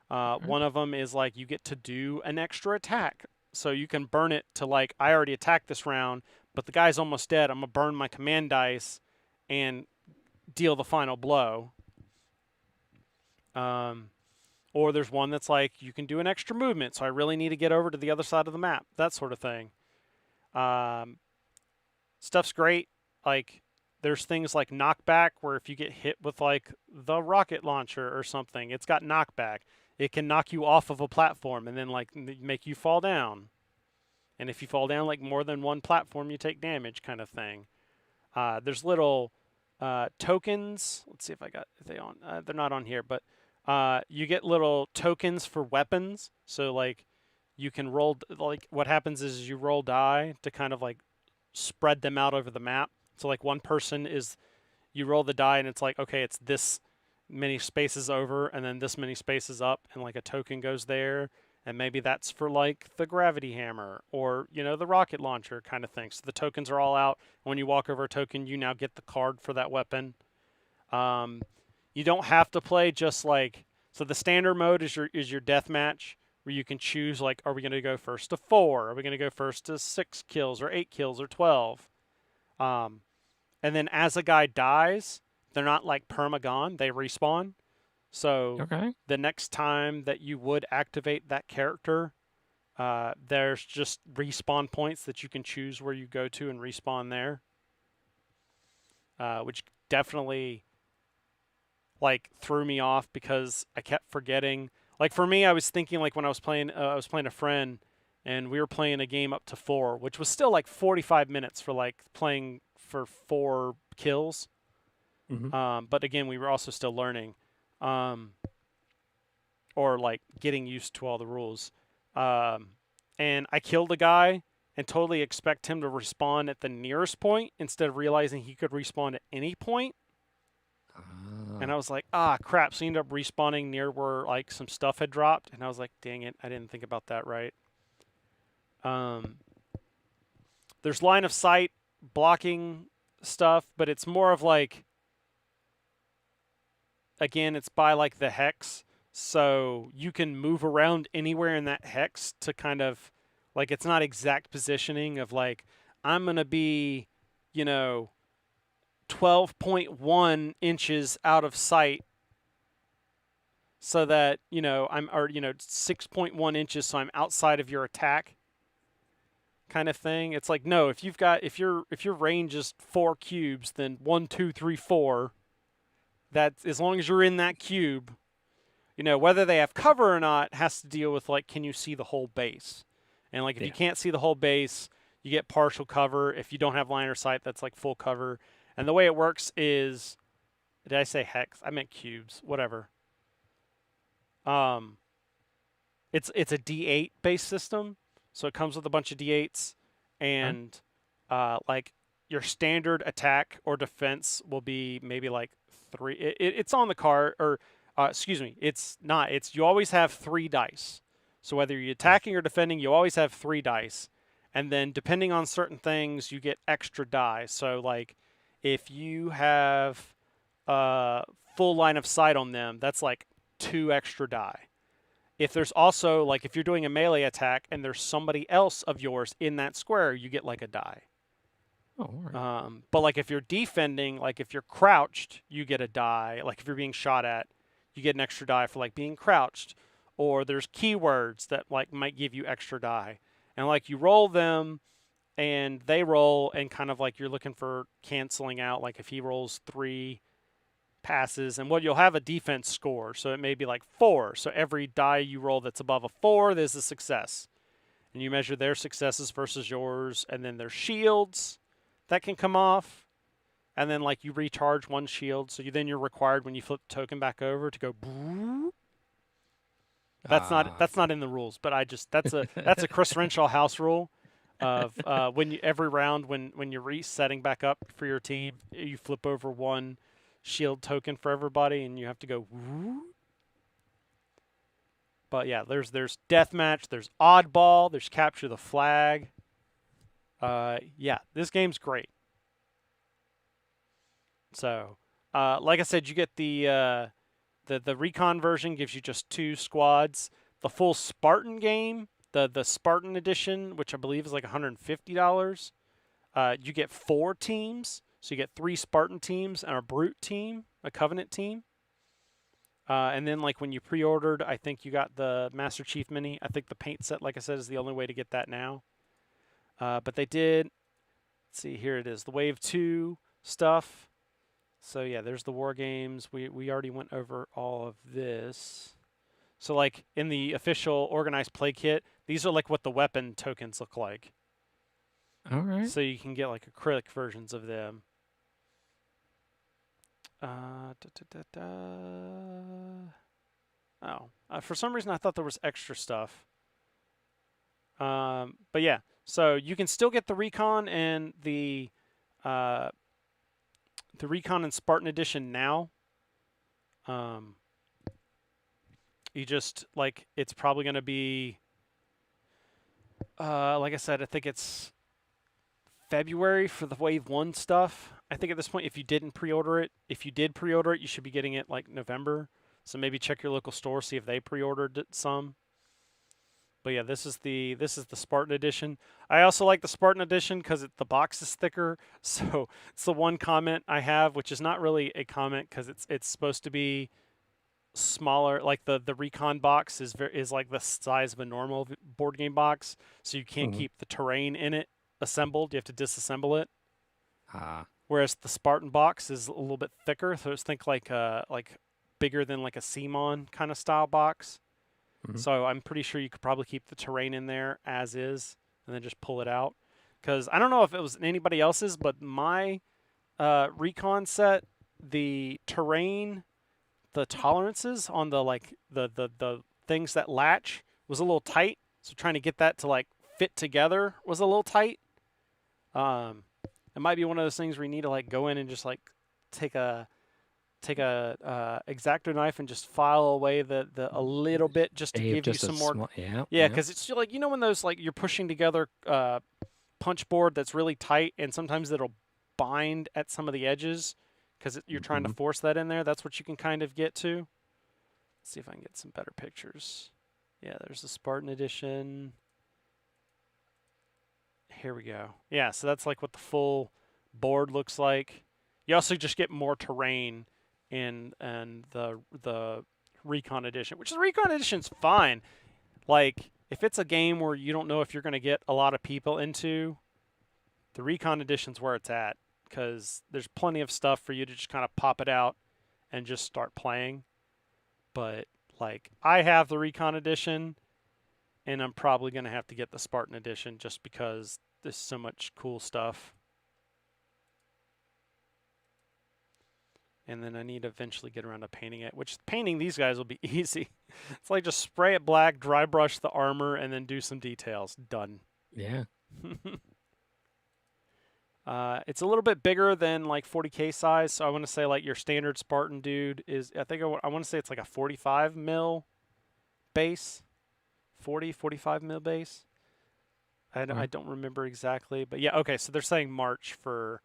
One of them is like you get to do an extra attack. So you can burn it to like, I already attacked this round, but the guy's almost dead. I'm going to burn my command dice and deal the final blow. Or there's one that's like, you can do an extra movement, so I really need to get over to the other side of the map, that sort of thing. Stuff's great. Like, there's things like knockback, where if you get hit with like the rocket launcher or something, it's got knockback. It can knock you off of a platform and then like make you fall down. And if you fall down like more than one platform, you take damage, kind of thing. There's little tokens. Let's see if they on. They're not on here, but you get little tokens for weapons. So like you can roll, like what happens is you roll die to kind of like spread them out over the map. So like one person is, you roll the die and it's like, okay, it's this many spaces over and then this many spaces up, and like a token goes there, and maybe that's for like the gravity hammer or the rocket launcher kind of thing. So the tokens are all out. When you walk over a token, you now get the card for that weapon. You don't have to play just like, so the standard mode is your death match, where you can choose like, are we going to go first to 4? Are we going to go first to 6 kills or 8 kills or 12? And then as a guy dies, they're not like perma-gone, they respawn. So the next time that you would activate that character, there's just respawn points that you can choose where you go to and respawn there. Which definitely like threw me off because I kept forgetting. Like for me, I was thinking like when I was playing a friend, and we were playing a game up to 4, which was still like 45 minutes for like playing for 4 kills. But again, we were also still learning, or like getting used to all the rules. And I killed a guy and totally expect him to respawn at the nearest point instead of realizing he could respawn at any point. And I was like, crap. So he ended up respawning near where like some stuff had dropped. And I was like, dang it, I didn't think about that right. There's line of sight blocking stuff, but it's more of like, again, it's by like the hex. So you can move around anywhere in that hex to kind of Like it's not exact positioning of like I'm gonna be, 12.1 inches out of sight, so that I'm, or 6.1 inches, so I'm outside of your attack. Kind of thing. It's like no, if your range is 4 cubes, then 1, 2, 3, 4. That as long as you're in that cube, whether they have cover or not has to deal with like can you see the whole base, and like if you can't see the whole base, you get partial cover. If you don't have line of sight, that's like full cover. And the way it works is, did I say hex? I meant cubes. Whatever. It's a D8 based system, so it comes with a bunch of D8s, and like your standard attack or defense will be maybe like 3. It's on the card, or excuse me, it's not. It's you always have 3 dice. So whether you're attacking or defending, you always have 3 dice, and then depending on certain things, you get extra die. So like if you have full line of sight on them, that's like 2 extra die. If there's also, like, if you're doing a melee attack and there's somebody else of yours in that square, you get, like, a die. Oh, all right. But, like, if you're defending, like, if you're crouched, you get a die. Like, if you're being shot at, you get an extra die for, like, being crouched. Or there's keywords that, like, might give you extra die. And, like, you roll them, and they roll, and kind of, like, you're looking for canceling out. Like, if he rolls 3 passes, and you'll have a defense score, so it may be like 4, so every die you roll that's above a 4, there's a success, and you measure their successes versus yours. And then there's shields that can come off, and then like you recharge 1 shield, so you're required when you flip the token back over to go boo. That's not in the rules, but that's a Chris Renshaw house rule of every round when you're resetting back up for your team, you flip over 1 shield token for everybody, and you have to go woo. But yeah, there's deathmatch, there's oddball, there's capture the flag. Yeah, this game's great. So, like I said, you get the recon version gives you just 2 squads. The full Spartan game, the Spartan edition, which I believe is like $150, you get 4 teams. So you get 3 Spartan teams and a Brute team, a Covenant team. And then like when you pre-ordered, I think you got the Master Chief Mini. I think the paint set, like I said, is the only way to get that now. But they did, let's see, here it is, the Wave 2 stuff. So yeah, there's the War Games. We already went over all of this. So like in the official organized play kit, these are like what the weapon tokens look like. All right. So you can get like acrylic versions of them. For some reason I thought there was extra stuff. But yeah, so you can still get the Recon and the Recon and Spartan edition now. You just like it's probably going to be like I said, I think it's February for the Wave 1 stuff. I think at this point, if you did pre-order it, you should be getting it like November. So maybe check your local store, see if they pre-ordered it some. But yeah, this is the Spartan edition. I also like the Spartan edition because the box is thicker. So it's the one comment I have, which is not really a comment because it's supposed to be smaller. Like the Recon box is like the size of a normal board game box, so you can't keep the terrain in it assembled. You have to disassemble it. Whereas the Spartan box is a little bit thicker, so it's think like bigger than like a CMON kind of style box. So I'm pretty sure you could probably keep the terrain in there as is, and then just pull it out. Because I don't know if it was anybody else's, but my Recon set, the terrain, the tolerances on the things that latch was a little tight. So trying to get that to like fit together was a little tight. It might be one of those things where you need to like go in and just like take a X-Acto knife and just file away the a little bit just to give you some more. Yeah, because it's like when those like you're pushing together punch board that's really tight, and sometimes it'll bind at some of the edges because you're trying to force that in there. That's what you can kind of get to. Let's see if I can get some better pictures. Yeah, there's the Spartan edition. here we go. Yeah, so that's like what the full board looks like. You also just get more terrain in the Recon Edition, which the Recon Edition's fine. Like, if it's a game where you don't know if you're going to get a lot of people into, the Recon Edition's where it's at, because there's plenty of stuff for you to just kind of pop it out and just start playing. But, like, I have the Recon Edition, and I'm probably going to have to get the Spartan Edition just because there's so much cool stuff. And then I need to eventually get around to painting it, which painting these guys will be easy. It's like just spray it black, dry brush the armor, and then do some details. Done. Yeah. It's a little bit bigger than like 40K size, so I want to say like your standard Spartan dude is, I think I want to say it's like a 45 mil base. 45 mil base. I don't remember exactly, but yeah, okay, so they're saying March for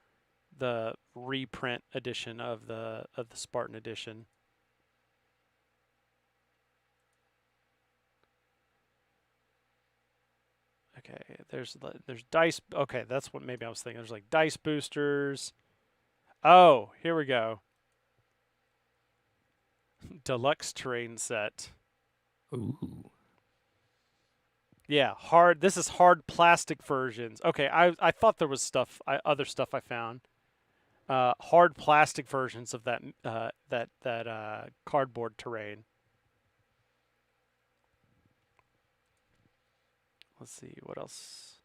the reprint edition of the Spartan edition. Okay, there's dice. Okay, that's what maybe I was thinking. There's like dice boosters. Oh, here we go. Deluxe terrain set. Ooh. Yeah, hard. This is hard plastic versions. Okay, I thought there was stuff, other stuff I found. Hard plastic versions of that cardboard terrain. Let's see what else.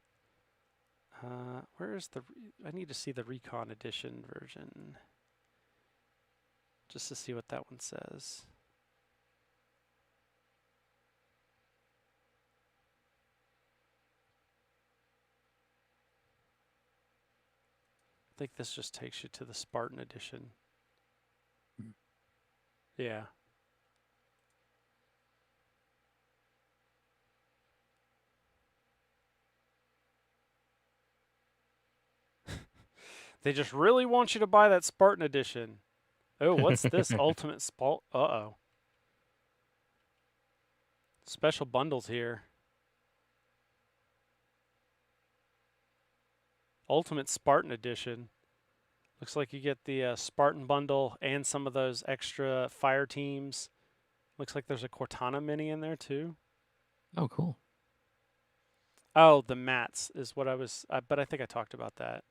Where is the? I need to see the Recon Edition version, just to see what that one says. I think this just takes you to the Spartan Edition. Yeah. They just really want you to buy that Spartan Edition. Oh, what's this? Ultimate Spalt? Uh-oh. Special bundles here. Ultimate Spartan Edition. Looks like you get the Spartan bundle and some of those extra fire teams. Looks like there's a Cortana mini in there too. Oh, cool. Oh, the mats is what I was, but I think I talked about that.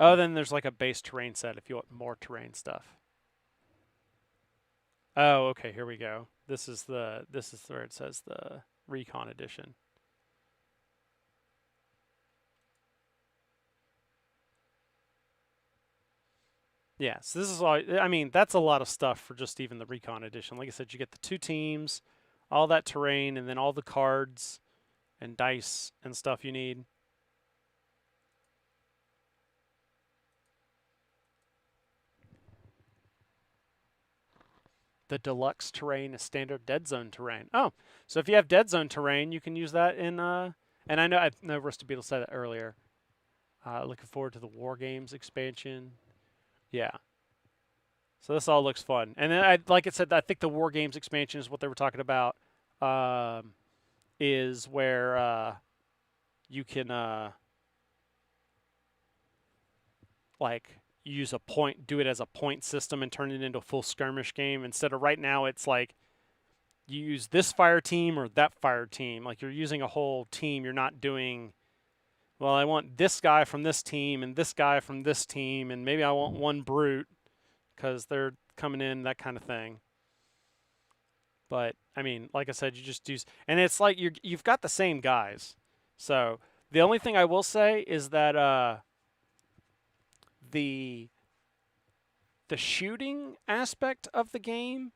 Oh, then there's like a base terrain set if you want more terrain stuff. Oh, okay, here we go. This is where it says the Recon Edition. Yeah, so this is all, I mean, that's a lot of stuff for just even the Recon Edition. Like I said, you get the 2 teams, all that terrain, and then all the cards and dice and stuff you need. The deluxe terrain is standard dead zone terrain. Oh, so if you have dead zone terrain, you can use that in, and I know Rusty Beetle said that earlier. Looking forward to the War Games expansion. Yeah. So this all looks fun. And then, like I said, I think the War Games expansion is what they were talking about, is where you can, like, do it as a point system and turn it into a full skirmish game. Instead of right now, it's like you use this fire team or that fire team. Like you're using a whole team. You're not doing, well, I want this guy from this team and this guy from this team, and maybe I want one brute because they're coming in, that kind of thing. But, I mean, like I said, you just use, and it's like you've got the same guys. So the only thing I will say is that the shooting aspect of the game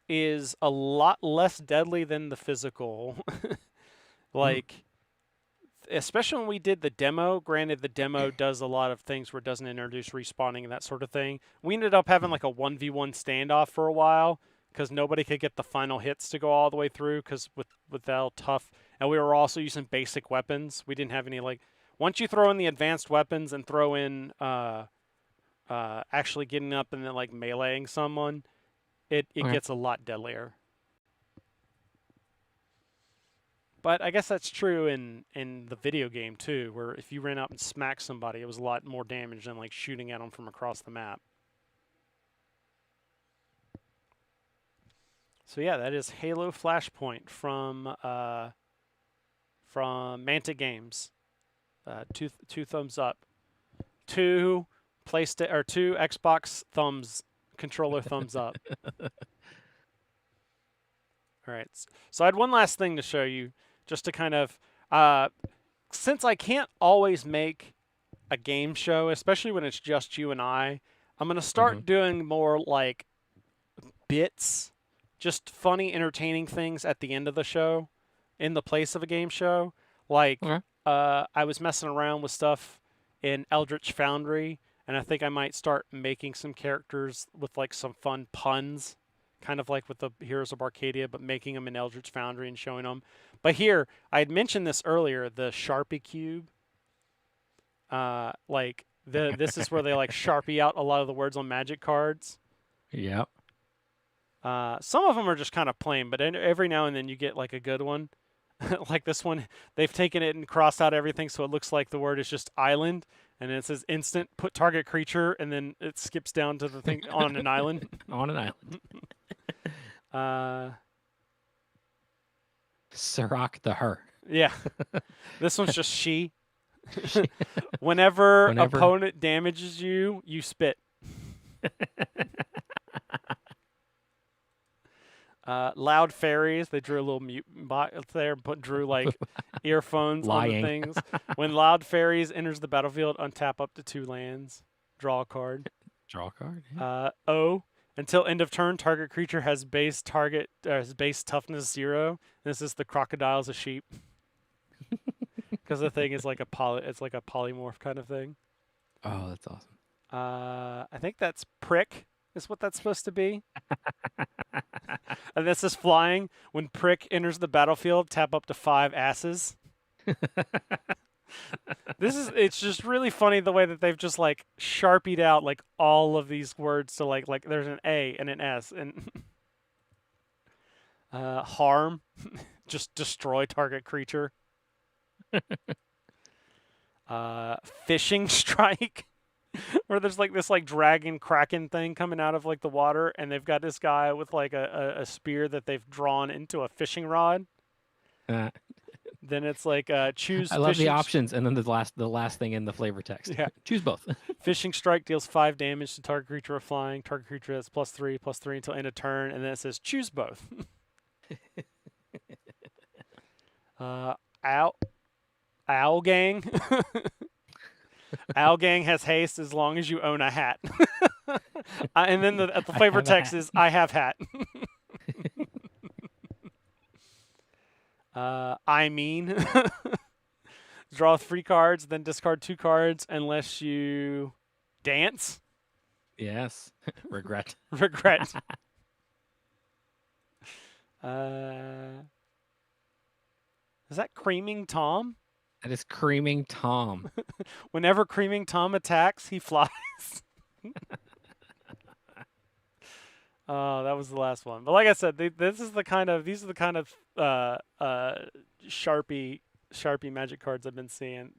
is a lot less deadly than the physical. Like, especially when we did the demo, granted the demo does a lot of things where it doesn't introduce respawning and that sort of thing. We ended up having like a 1v1 standoff for a while because nobody could get the final hits to go all the way through because with how tough. And we were also using basic weapons. We didn't have any, like, once you throw in the advanced weapons and throw in actually getting up and then like meleeing someone, it gets a lot deadlier. But I guess that's true in the video game too, where if you ran out and smacked somebody, it was a lot more damage than like shooting at them from across the map. So yeah, that is Halo Flashpoint from Mantic Games. Two thumbs up. Two Xbox controller thumbs up. All right. So I had one last thing to show you, just to kind of, since I can't always make a game show, especially when it's just you and I'm going to start doing more like bits, just funny, entertaining things at the end of the show in the place of a game show. Like, I was messing around with stuff in Eldritch Foundry, and I think I might start making some characters with like some fun puns, kind of like with the Heroes of Barcadia, but making them in Eldritch Foundry and showing them. But here, I had mentioned this earlier, the Sharpie Cube. This is where they like Sharpie out a lot of the words on Magic cards. Yep. Some of them are just kind of plain, but every now and then you get like a good one. Like this one, they've taken it and crossed out everything so it looks like the word is just island, and it says instant, put target creature, and then it skips down to the thing on an island. On an island. Sirach the her. Yeah. This one's just she. Whenever opponent damages you, you spit. Loud fairies. They drew a little mute bot there, drew like earphones on the things. When loud fairies enters the battlefield, untap up to 2 lands. Draw a card. Draw a card. Yeah. Until end of turn, target creature has base toughness 0. This is the crocodile's a sheep. Because the thing is like it's like a polymorph kind of thing. Oh, that's awesome. I think that's prick is what that's supposed to be. And this is flying. When prick enters the battlefield, tap up to 5 asses. It's just really funny the way that they've just like sharpied out like all of these words to like there's an A and an S and harm, just destroy target creature. Fishing strike, where there's like this like dragon kraken thing coming out of like the water, and they've got this guy with like a spear that they've drawn into a fishing rod. Then it's like choose. I love the options, and then the last thing in the flavor text. Yeah, choose both. Fishing strike deals 5 damage to target creature or flying. Target creature has +3/+3 until end of turn, and then it says choose both. Owl gang. Owl gang has haste as long as you own a hat. And then the flavor text is I have hat. I mean, draw 3 cards, then discard 2 cards unless you dance. Yes. Regret. Regret. Is that Creaming Tom? That is Creaming Tom. Whenever Creaming Tom attacks, he flies. Oh, that was the last one. But like I said, these are the kind of Sharpie Magic cards I've been seeing.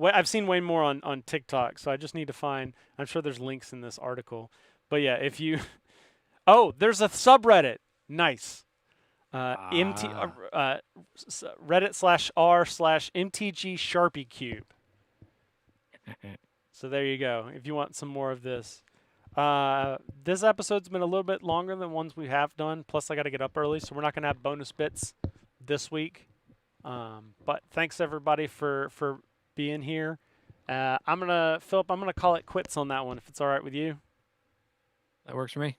I've seen way more on TikTok, so I just need to find. I'm sure there's links in this article. But yeah, if you, there's a subreddit. Nice. Reddit/r/MTG Sharpie Cube. So there you go. If you want some more of this. This episode's been a little bit longer than ones we have done. Plus, I got to get up early, so we're not going to have bonus bits this week. But thanks everybody for being here. Philip, I'm gonna call it quits on that one if it's all right with you. That works for me.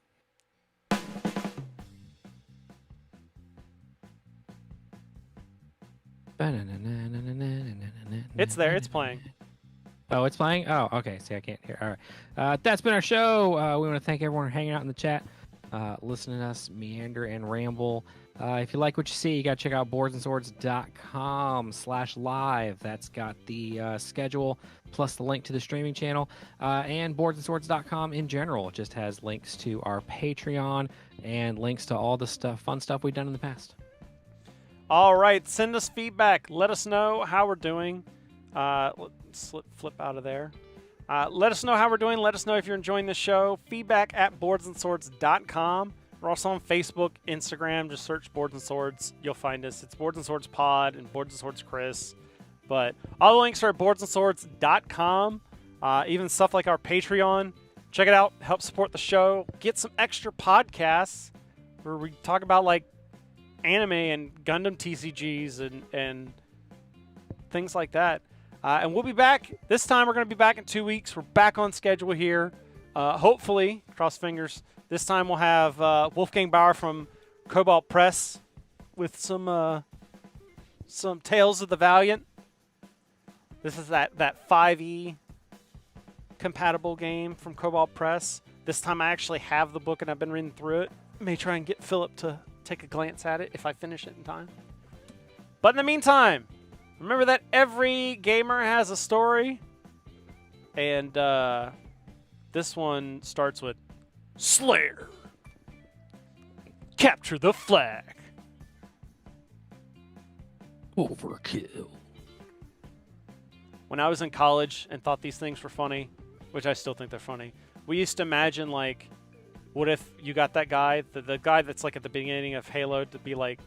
It's there. It's playing. Oh, it's playing? Oh, okay. See, I can't hear. All right. That's been our show. We want to thank everyone for hanging out in the chat, listening to us meander and ramble. If you like what you see, you got to check out boardsandSwords.com/live. That's got the schedule plus the link to the streaming channel. And boardsandSwords.com in general just has links to our Patreon and links to all the fun stuff we've done in the past. All right, send us feedback. Let us know how we're doing. Let's flip out of there. Let us know how we're doing. Let us know if you're enjoying the show. Feedback at boardsandswords.com. We're also on Facebook, Instagram. Just search Boards and Swords. You'll find us. It's Boards and Swords Pod and Boards and Swords Chris. But all the links are at boardsandswords.com. Even stuff like our Patreon. Check it out. Help support the show. Get some extra podcasts where we talk about like anime and Gundam TCGs and things like that. And we'll be back. This time we're going to be back in 2 weeks. We're back on schedule here. Hopefully, cross fingers, this time we'll have Wolfgang Bauer from Cobalt Press with some Tales of the Valiant. This is that 5e compatible game from Cobalt Press. This time I actually have the book and I've been reading through it. May try and get Philip to take a glance at it if I finish it in time. But in the meantime, remember that every gamer has a story. And this one starts with Slayer. Capture the flag. Overkill. When I was in college and thought these things were funny, which I still think they're funny, we used to imagine, like, what if you got that guy, the guy that's, like, at the beginning of Halo to be, like,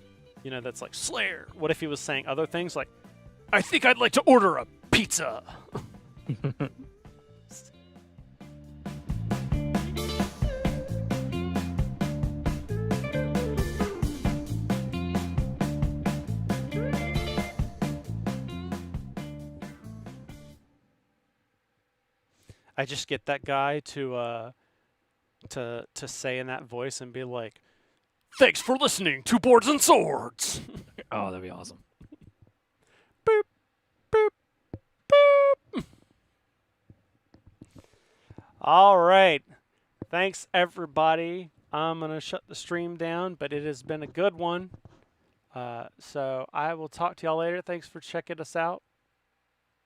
you know, that's, like, Slayer. What if he was saying other things, like, I think I'd like to order a pizza. I just get that guy to say in that voice and be like, "Thanks for listening to Boards and Swords." Oh, that'd be awesome. Boop, boop, boop. All right. Thanks, everybody. I'm going to shut the stream down, but it has been a good one. So I will talk to y'all later. Thanks for checking us out.